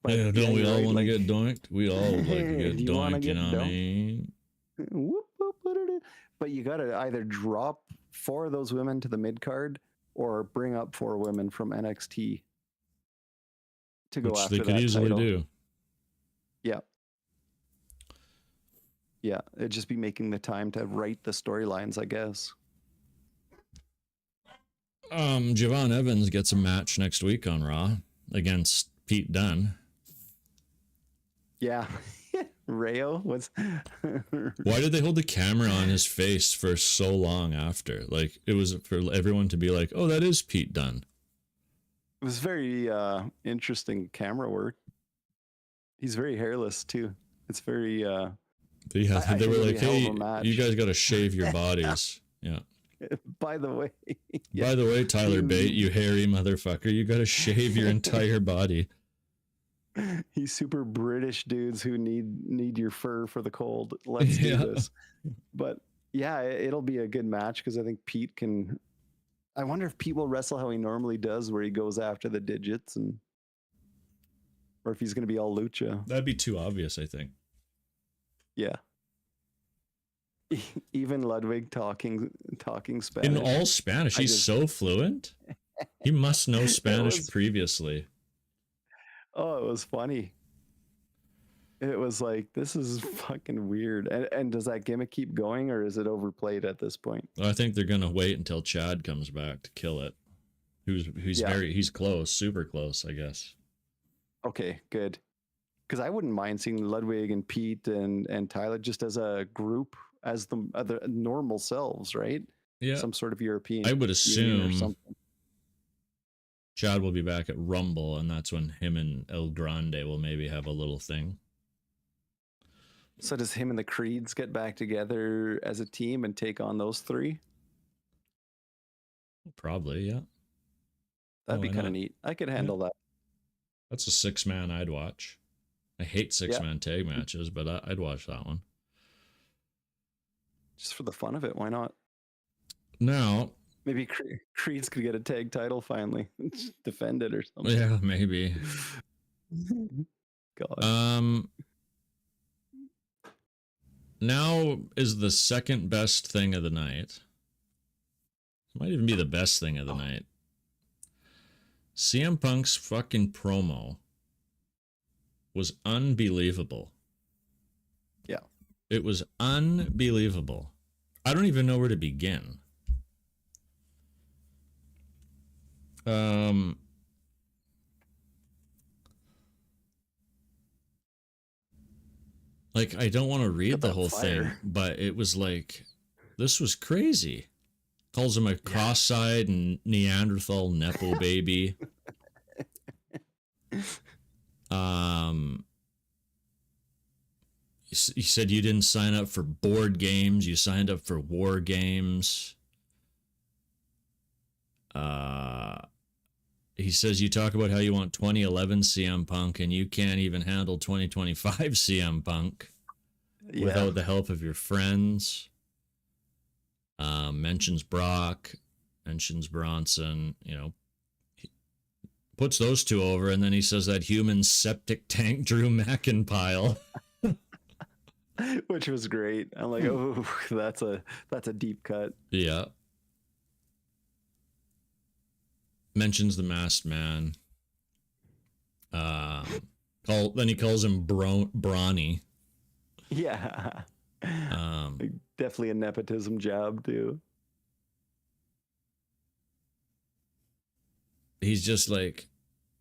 But yeah, don't we all want to get doinked? We all like to get doinked, you know what I mean? But you got to either drop 4 of those women to the mid card or bring up 4 women from NXT to go after that title. Which they could easily do. Yeah. Yeah, it'd just be making the time to write the storylines, I guess. Javon Evans gets a match next week on Raw against Pete Dunne. Yeah. Rayo was. Why did they hold the camera on his face for so long after? Like, it was for everyone to be like, oh, that is Pete Dunne. It was very interesting camera work. He's very hairless, too. It's very. They were like, hey, you guys got to shave your bodies. Yeah. By the way. Yeah. By the way, Tyler Bate, you hairy motherfucker, you got to shave your entire body. He's super British dudes who need your fur for the cold. Let's do this. But yeah, it'll be a good match because I think Pete can. I wonder if Pete will wrestle how he normally does, where he goes after the digits, or if he's going to be all lucha. That'd be too obvious, I think. Yeah. Even Ludwig talking Spanish. In all Spanish, he's so fluent. He must know Spanish previously. Oh, it was funny. It was like, this is fucking weird. And does that gimmick keep going, or is it overplayed at this point? I think they're gonna wait until Chad comes back to kill it. He's close, super close, I guess. Okay, good. Because I wouldn't mind seeing Ludwig and Pete and Tyler just as a group, as the other normal selves, right? Yeah. Some sort of European. I would assume Chad will be back at Rumble, and that's when him and El Grande will maybe have a little thing. So does him and the Creeds get back together as a team and take on those 3? Probably, yeah. That'd be kind of neat. I could handle that. That's a 6-man I'd watch. I hate 6-man tag matches, but I'd watch that one. Just for the fun of it, why not? Now, maybe Creeds could get a tag title finally. Defend it or something. Yeah, maybe. God. Now is the second best thing of the night. It might even be the best thing of the night. CM Punk's fucking promo was unbelievable. Yeah. It was unbelievable. I don't even know where to begin. Like, I don't want to read the whole thing, but it was like, this was crazy. Calls him a cross-eyed and Neanderthal Nepo baby. He said you didn't sign up for board games, you signed up for war games. He says, you talk about how you want 2011 CM Punk and you can't even handle 2025 CM Punk without the help of your friends. Mentions Brock, mentions Bronson, you know, puts those two over, and then he says that human septic tank Drew McIntyre. Which was great. I'm like, oh, that's a deep cut. Yeah. Mentions the Masked Man. Then he calls him Brawny. Yeah. Definitely a nepotism job too. He's just like,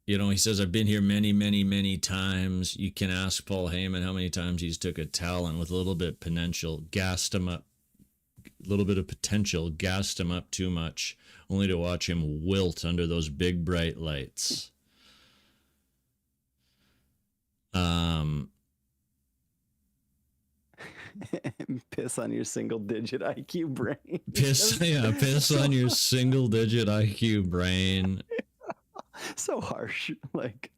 you know, he says, I've been here many, many, many times. You can ask Paul Heyman how many times he's took a talent with a little bit of potential, gassed him up, a little bit of potential, gassed him up too much, only to watch him wilt under those big bright lights. Piss on your single digit IQ brain. Piss on your single digit IQ brain. So harsh. Like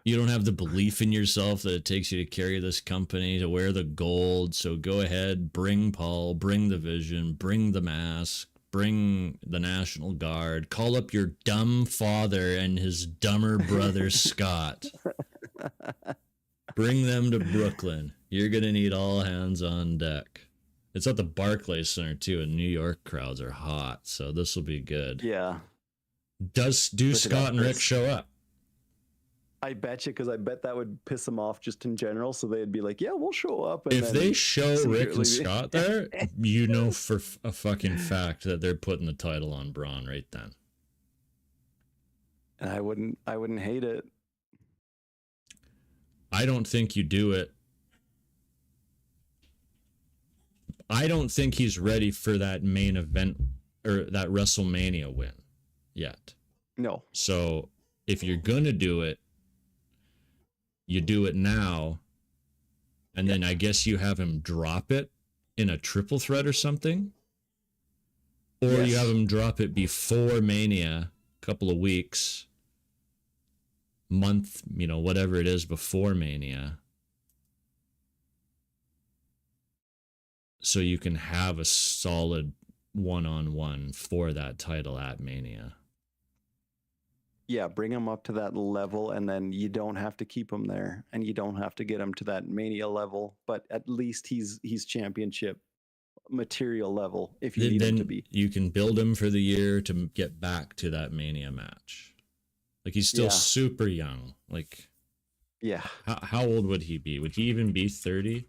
you don't have the belief in yourself that it takes you to carry this company, to wear the gold. So go ahead, bring Paul, bring the Vision, bring the mask, bring the National Guard, call up your dumb father and his dumber brother Scott. Bring them to Brooklyn. You're going to need all hands on deck. It's at the Barclays Center too, and New York crowds are hot, so this will be good. Yeah. Do Scott and Rick show up? I bet you, because I bet that would piss them off just in general, so they'd be like, yeah, we'll show up. And if they show Rick and Scott there, you know for a fucking fact that they're putting the title on Braun right then. And I wouldn't hate it. I don't think you do it. I don't think he's ready for that main event or that WrestleMania win yet. No. So if you're going to do it, you do it now. And then I guess you have him drop it in a triple threat or something. Or you have him drop it before Mania, a couple of weeks, month, you know, whatever it is before Mania. So you can have a solid one-on-one for that title at Mania. Yeah, bring him up to that level, and then you don't have to keep him there, and you don't have to get him to that Mania level, but at least he's championship material level if you need him to be. You can build him for the year to get back to that Mania match. Like, he's still super young. Like, yeah. How old would he be? Would he even be 30?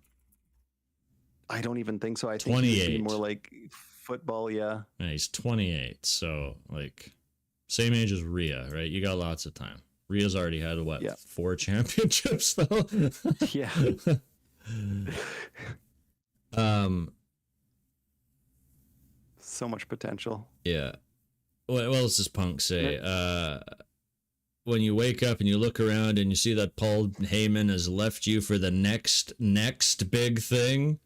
I don't even think so. I think 28. he'd be more like football, yeah. Yeah, he's 28, so, like, same age as Rhea, right? You got lots of time. Rhea's already had, 4 championships, though? Yeah. So much potential. Yeah. What else does Punk say? When you wake up and you look around and you see that Paul Heyman has left you for the next big thing,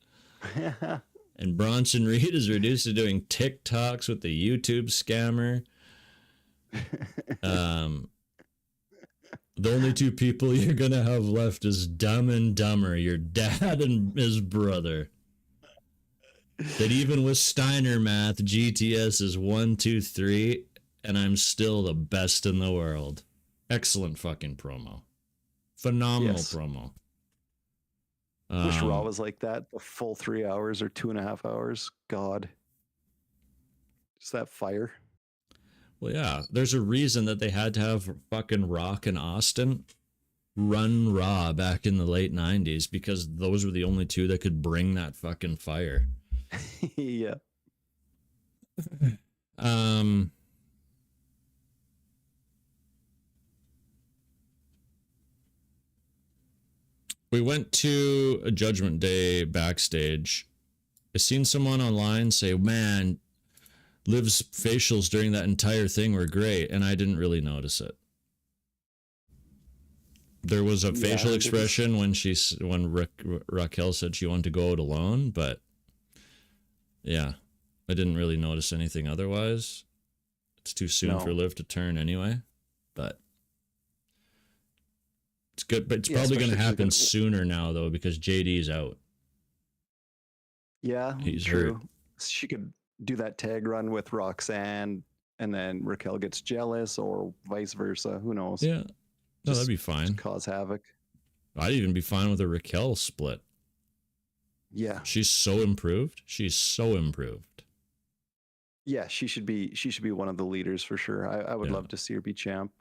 and Bronson Reed is reduced to doing TikToks with the YouTube scammer. The only two people you're gonna have left is Dumb and Dumber, your dad and his brother. That even with Steiner math, GTS is 1, 2, 3, and I'm still the best in the world. Excellent fucking promo. Phenomenal promo. Wish Raw was like that. The full 3 hours or 2.5 hours. God. Just that fire. Well, yeah. There's a reason that they had to have fucking Rock and Austin run Raw back in the late 90s, because those were the only two that could bring that fucking fire. Yeah. We went to a Judgment Day backstage. I seen someone online say, man, Liv's facials during that entire thing were great, and I didn't really notice it. There was a facial expression when Raquel said she wanted to go out alone, but yeah, I didn't really notice anything otherwise. It's too soon for Liv to turn anyway, but it's good. But it's probably going to happen sooner now, though, because JD's out. Yeah, he's true. hurt. She could do that tag run with Roxanne, and then Raquel gets jealous, or vice versa. Who knows? Yeah, no, that'd be fine. Cause havoc. I'd even be fine with a Raquel split. Yeah, she's so improved. She's so improved. Yeah, she should be one of the leaders for sure. I would love to see her be champ.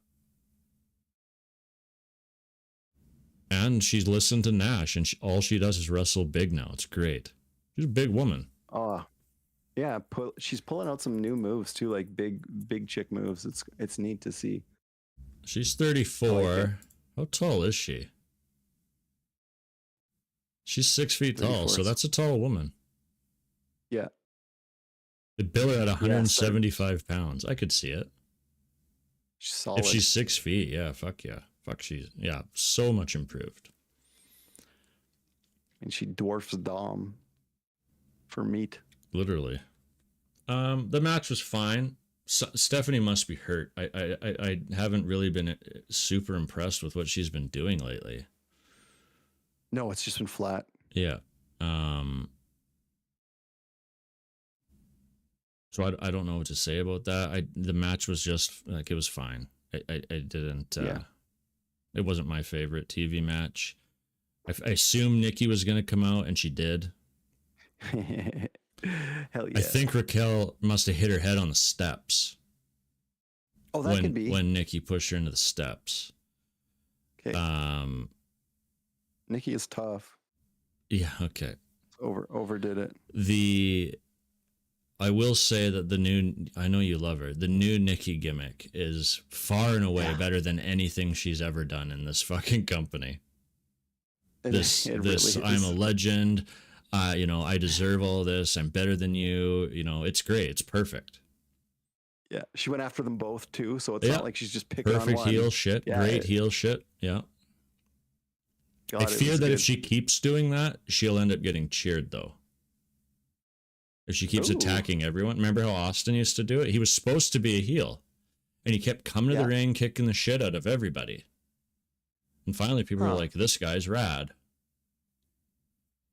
And she's listened to Nash, and all she does is wrestle big now. It's great. She's a big woman. Oh, yeah. She's pulling out some new moves too, like big chick moves. It's neat to see. She's 34. How tall is she? She's 6 feet tall, so that's a tall woman. Yeah. The bill her at 175 pounds. I could see it. She's solid. If she's 6 feet, yeah, fuck yeah. She's so much improved. And she dwarfs Dom for meat. Literally. The match was fine. Stephanie must be hurt. I haven't really been super impressed with what she's been doing lately. No, it's just been flat. Yeah. So I don't know what to say about that. The match was just like, it was fine. I didn't. It wasn't my favorite TV match. I assumed Nikki was going to come out, and she did. Hell yeah! I think Raquel must have hit her head on the steps. Oh, that could be when Nikki pushed her into the steps. Okay. Nikki is tough. Yeah. Okay. Overdid it. I will say that I know you love her. The new Nikki gimmick is far and away better than anything she's ever done in this fucking company. This really I'm a legend. I deserve all this. I'm better than you. It's great. It's perfect. Yeah, she went after them both too, so it's not like she's just picking perfect on one. Heel shit. Yeah, great heel shit. Yeah. God, I fear that if she keeps doing that, she'll end up getting cheered though. If she keeps attacking everyone. Remember how Austin used to do it? He was supposed to be a heel. And he kept coming to the ring, kicking the shit out of everybody. And finally people were like, this guy's rad.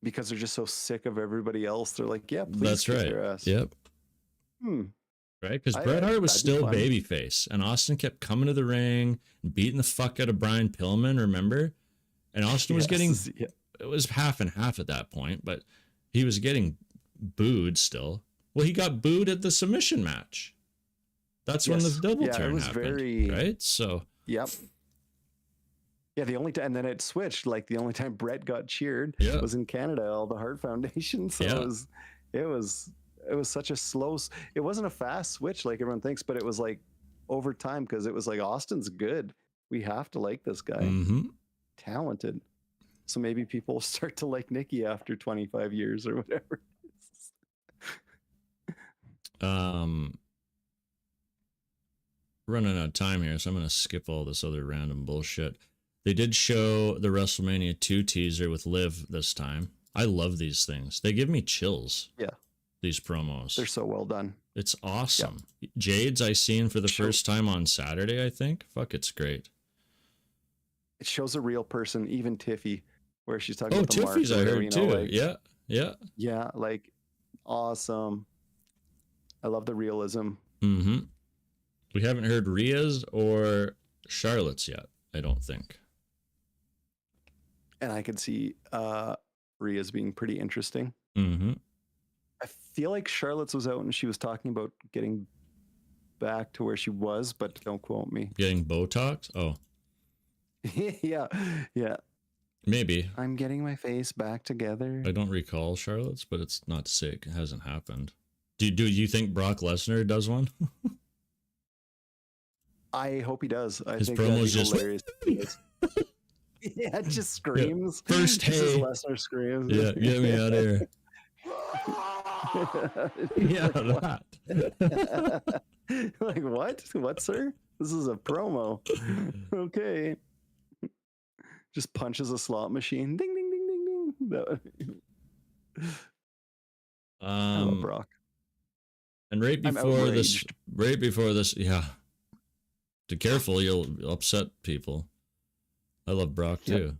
Because they're just so sick of everybody else. They're like, yeah, please kick their ass. Yep. Right? Because Bret Hart was still babyface. And Austin kept coming to the ring and beating the fuck out of Brian Pillman, remember? And Austin was getting... It was half and half at that point, but he was getting... booed still. Well, he got booed at the submission match. That's when the double turn happened, right? So yep. Yeah, the only time, and then it switched. Like the only time Brett got cheered was in Canada, all the Hart Foundation. So it was such a slow. It wasn't a fast switch like everyone thinks, but it was like over time because it was like Austin's good. We have to like this guy. Talented. So maybe people start to like Nikki after 25 years or whatever. Running out of time here, so I'm going to skip all this other random bullshit. They did show the WrestleMania 2 teaser with Liv this time. I love these things. They give me chills. Yeah. These promos. They're so well done. It's awesome. Yep. Jade's I seen for the first time on Saturday, I think. Fuck, it's great. It shows a real person, even Tiffy, where she's talking about the Tiffy's mark. I heard too. Like, yeah. Yeah, like awesome. I love the realism. We haven't heard Rhea's or Charlotte's yet, I don't think. And I could see Rhea's being pretty interesting. I feel like Charlotte's was out and she was talking about getting back to where she was, but don't quote me. Getting Botox? Oh. Yeah. Maybe. I'm getting my face back together. I don't recall Charlotte's, but it's not to say it hasn't happened. Do you think Brock Lesnar does one? I hope he does. His promo's just hilarious. Yeah, it just screams. Yeah. First, hey. Lesnar screams. Yeah, get me out of here. Yeah, that. Like, what? What, sir? This is a promo. Okay. Just punches a slot machine. Ding, ding, ding, ding, ding. I love Brock. And right before this, yeah. Be careful, you'll upset people. I love Brock too.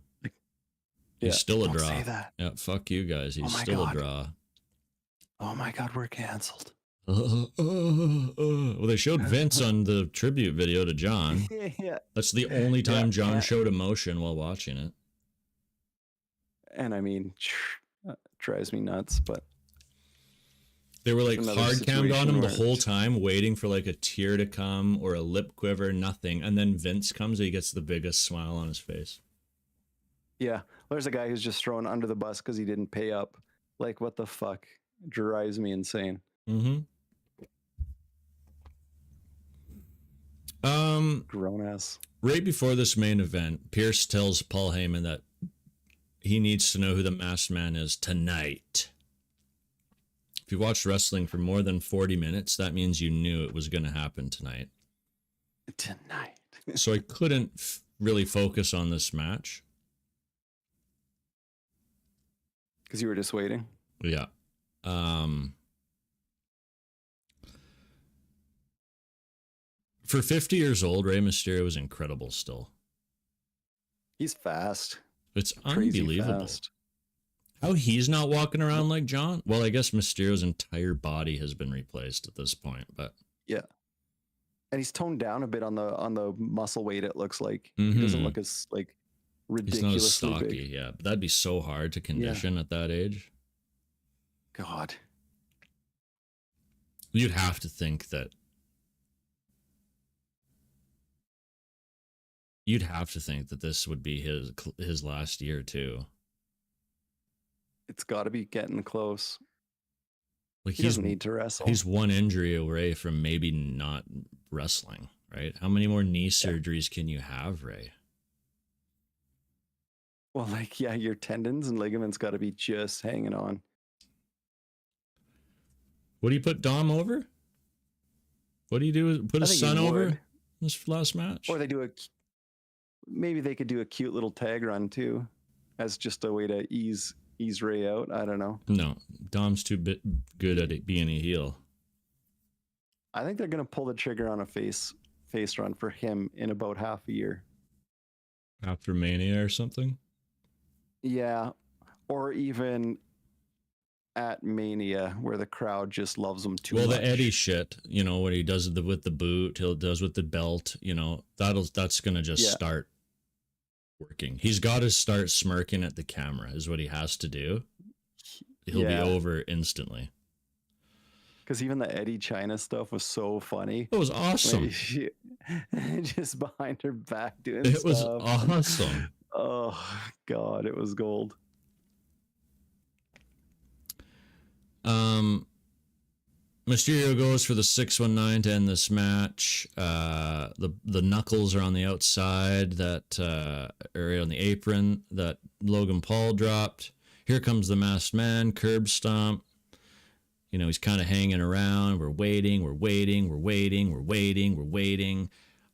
He's still a draw. Say that. Yeah, fuck you guys. He's still a draw. Oh my God, we're canceled. Well, they showed Vince on the tribute video to John. Yeah. That's the only time John showed emotion while watching it. And I mean, drives me nuts, but they were like hard cammed on him the whole time, waiting for like a tear to come or a lip quiver, nothing. And then Vince comes and he gets the biggest smile on his face. Yeah. There's a guy who's just thrown under the bus because he didn't pay up. Like, what the fuck? Drives me insane. Mm-hmm. Grown ass. Right before this main event, Pierce tells Paul Heyman that he needs to know who the masked man is tonight. If you watched wrestling for more than 40 minutes, that means you knew it was going to happen tonight. So I couldn't really focus on this match. Because you were just waiting? Yeah. For 50 years old, Rey Mysterio is incredible still. He's fast. It's unbelievable. Fast. How he's not walking around like John? Well, I guess Mysterio's entire body has been replaced at this point, but yeah. And he's toned down a bit on the muscle weight, it looks like. Mm-hmm. He doesn't look as like ridiculously he's not as stocky, big. Yeah. But that'd be so hard to condition at that age. God. You'd have to think that this would be his last year too. It's got to be getting close. Like he doesn't need to wrestle. He's one injury away from maybe not wrestling, right? How many more knee surgeries can you have, Ray? Well, like, yeah, your tendons and ligaments got to be just hanging on. What do you put Dom over? What do you do? Put his son over this last match? Or maybe they could do a cute little tag run too, as just a way to ease Ray out. I don't know. No, Dom's too good at being a heel. I think they're gonna pull the trigger on a face run for him in about half a year. After Mania or something? Yeah, or even at Mania where the crowd just loves him too much. Well, the Eddie shit, you know, what he does with the boot, he does with the belt, you know, that's gonna just start working. He's got to start smirking at the camera is what he has to do. He'll be over instantly. Because even the Eddie China stuff was so funny. It was awesome. Just behind her back doing it stuff. Was awesome. Oh God, it was gold. Mysterio goes for the 619 to end this match. The knuckles are on the outside, that area on the apron that Logan Paul dropped. Here comes the masked man, curb stomp. You know, he's kind of hanging around. We're waiting.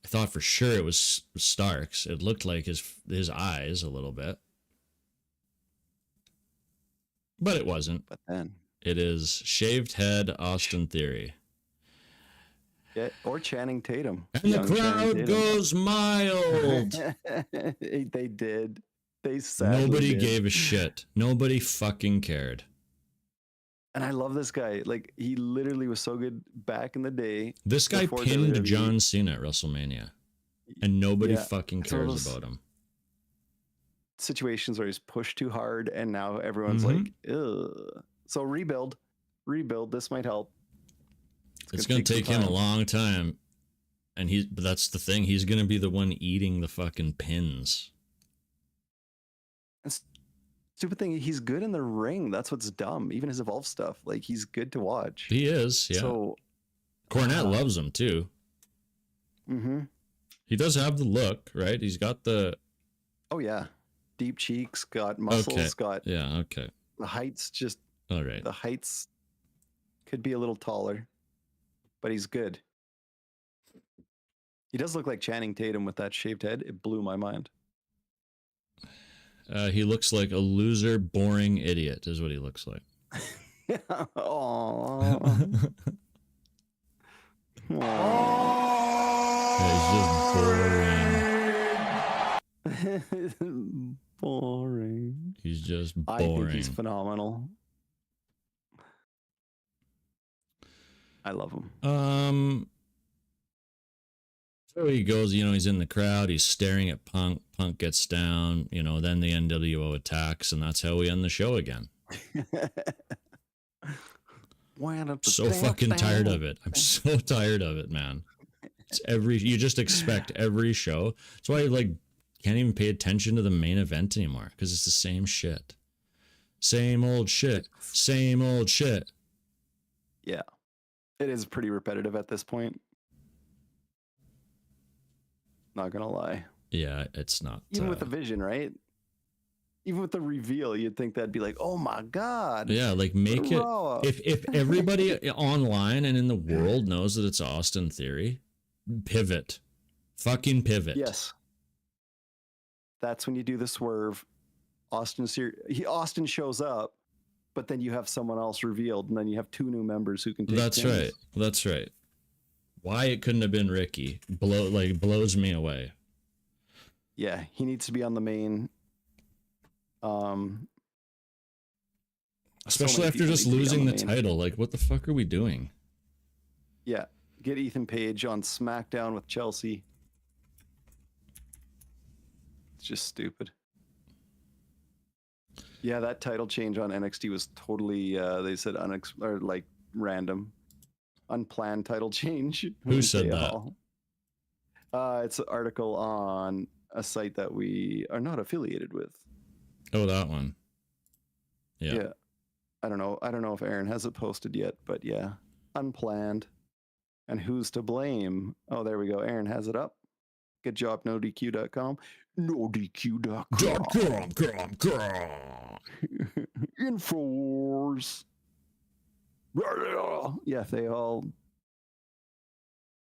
I thought for sure it was Starks. It looked like his eyes a little bit. But it wasn't. But then it is shaved head Austin Theory. Yeah, or Channing Tatum. And the crowd goes mild. They did. They sadly Nobody gave a shit. Nobody fucking cared. And I love this guy. Like, he literally was so good back in the day. This guy pinned John Cena at WrestleMania. And nobody fucking cares about him. Situations where he's pushed too hard and now everyone's like, ugh. So rebuild. This might help. It's going to take him a long time. And but that's the thing. He's going to be the one eating the fucking pins. And stupid thing, he's good in the ring. That's what's dumb. Even his Evolve stuff, like, he's good to watch. He is, yeah. So Cornette loves him too. Mm-hmm. He does have the look, right? He's got the... Oh, yeah. Deep cheeks, got muscles, got... Yeah, okay. The height's just... All right. The heights could be a little taller, but he's good. He does look like Channing Tatum with that shaved head. It blew my mind. He looks like a loser, boring idiot is what he looks like. Aww. He's just boring. Boring. He's just boring. I think he's phenomenal. I love him. So he goes, he's in the crowd, he's staring at Punk. Punk gets down, then the NWO attacks, and that's how we end the show again. So fucking tired of it. I'm so tired of it, man. It's you just expect every show. That's why I can't even pay attention to the main event anymore, because it's the same shit. Same old shit. Same old shit. Yeah. It is pretty repetitive at this point. Not gonna lie. Yeah, it's not. Even with the vision, right? Even with the reveal, you'd think that'd be like, oh my god. Yeah, make it. If everybody online and in the world knows that it's Austin Theory, pivot. Fucking pivot. Yes. That's when you do the swerve. Austin shows up, but then you have someone else revealed, and then you have two new members who can take That's things. right. That's right. Why it couldn't have been Ricky blows me away. Yeah, he needs to be on the main. Especially after just losing the title. What the fuck are we doing? Yeah, get Ethan Page on SmackDown with Chelsea. It's just stupid. Yeah, that title change on NXT was totally, they said random. Unplanned title change. Who said that? It's an article on a site that we are not affiliated with. Oh, that one. Yeah. I don't know if Aaron has it posted yet, but yeah. Unplanned. And who's to blame? Oh, there we go. Aaron has it up. Good job, NoDQ.com. NoDQ.com. Infowars. Yeah, they all.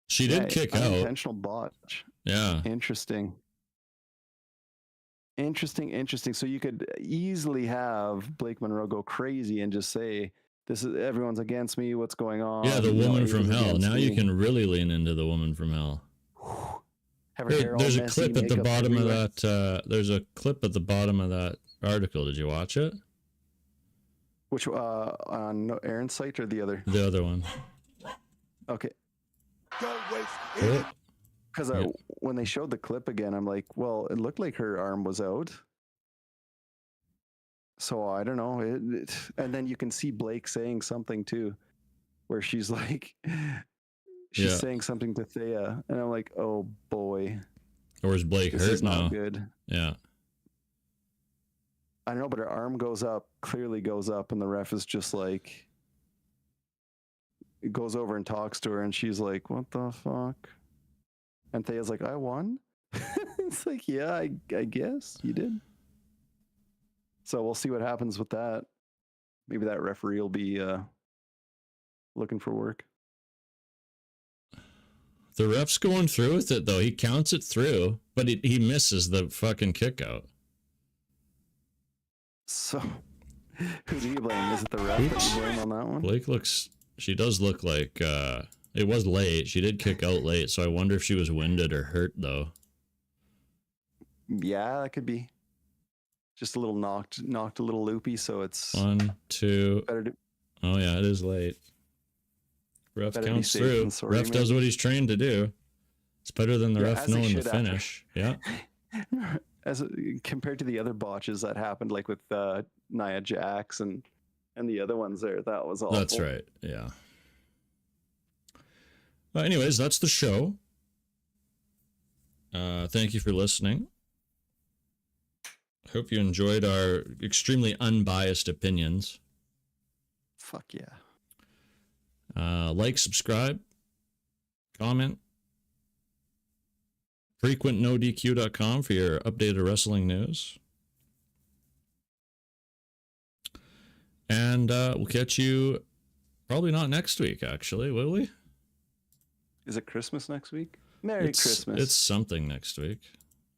She did kick out. Intentional botch. Yeah. Interesting. So you could easily have Blake Monroe go crazy and just say, "This is everyone's against me. What's going on?" Yeah, the woman from hell. Now you can really lean into the woman from hell. There's a clip at the bottom of that. There's a clip at the bottom of that article. Did you watch it? Which on Aaron's site or the other? The other one. Okay. Don't waste it. Because when they showed the clip again, I'm like, well, it looked like her arm was out. So I don't know. And then you can see Blake saying something too, where she's like, saying something to Thea, and I'm like, oh boy. Or is Blake hurt now? This is not good. Yeah. I don't know, but her arm clearly goes up, and the ref is just like, it goes over and talks to her, and she's like, what the fuck? And Thea's like, I won? It's like, yeah, I guess you did. So we'll see what happens with that. Maybe that referee will be looking for work. The ref's going through with it, though. He counts it through, but he misses the fucking kick out. So, who do you blame? Is it the ref that you blame on that one? Blake she does look like, it was late. She did kick out late, so I wonder if she was winded or hurt, though. Yeah, that could be. Just a little knocked a little loopy, so it's... 1, 2... Oh, yeah, it is late. Ref counts through. Ref does what he's trained to do. It's better than the ref knowing the finish. Yeah. Compared to the other botches that happened, like with Nia Jax and the other ones there, that was awful. That's right. Yeah. Anyways, that's the show. Thank you for listening. Hope you enjoyed our extremely unbiased opinions. Fuck yeah. Like, subscribe, comment. FrequentNoDQ.com for your updated wrestling news. And we'll catch you probably not next week, actually, will we? Is it Christmas next week? Merry Christmas. It's something next week.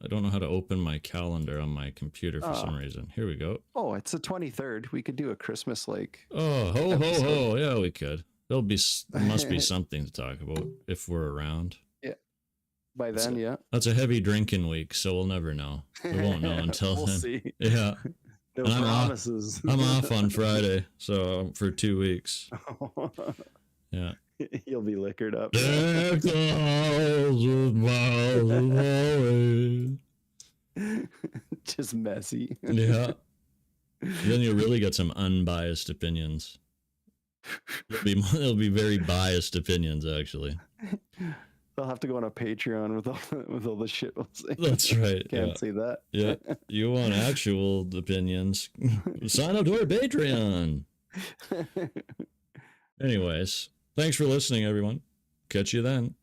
I don't know how to open my calendar on my computer for some reason. Here we go. Oh, it's the 23rd. We could do a Christmas Oh, ho, episode. Ho. Yeah, we could. there must be something to talk about if we're around. Yeah. By then, yeah. That's a heavy drinking week, so we'll never know. We won't know until we'll then. See. Yeah. No and promises. I'm off on Friday, so for 2 weeks. Yeah. You'll be liquored up. Just messy. Yeah. Then you'll really get some unbiased opinions. It'll be very biased opinions, actually. They'll have to go on a Patreon with all the shit we'll say. That's right. Can't see that. Yeah. You want actual opinions? Sign up to our Patreon. Anyways, thanks for listening, everyone. Catch you then.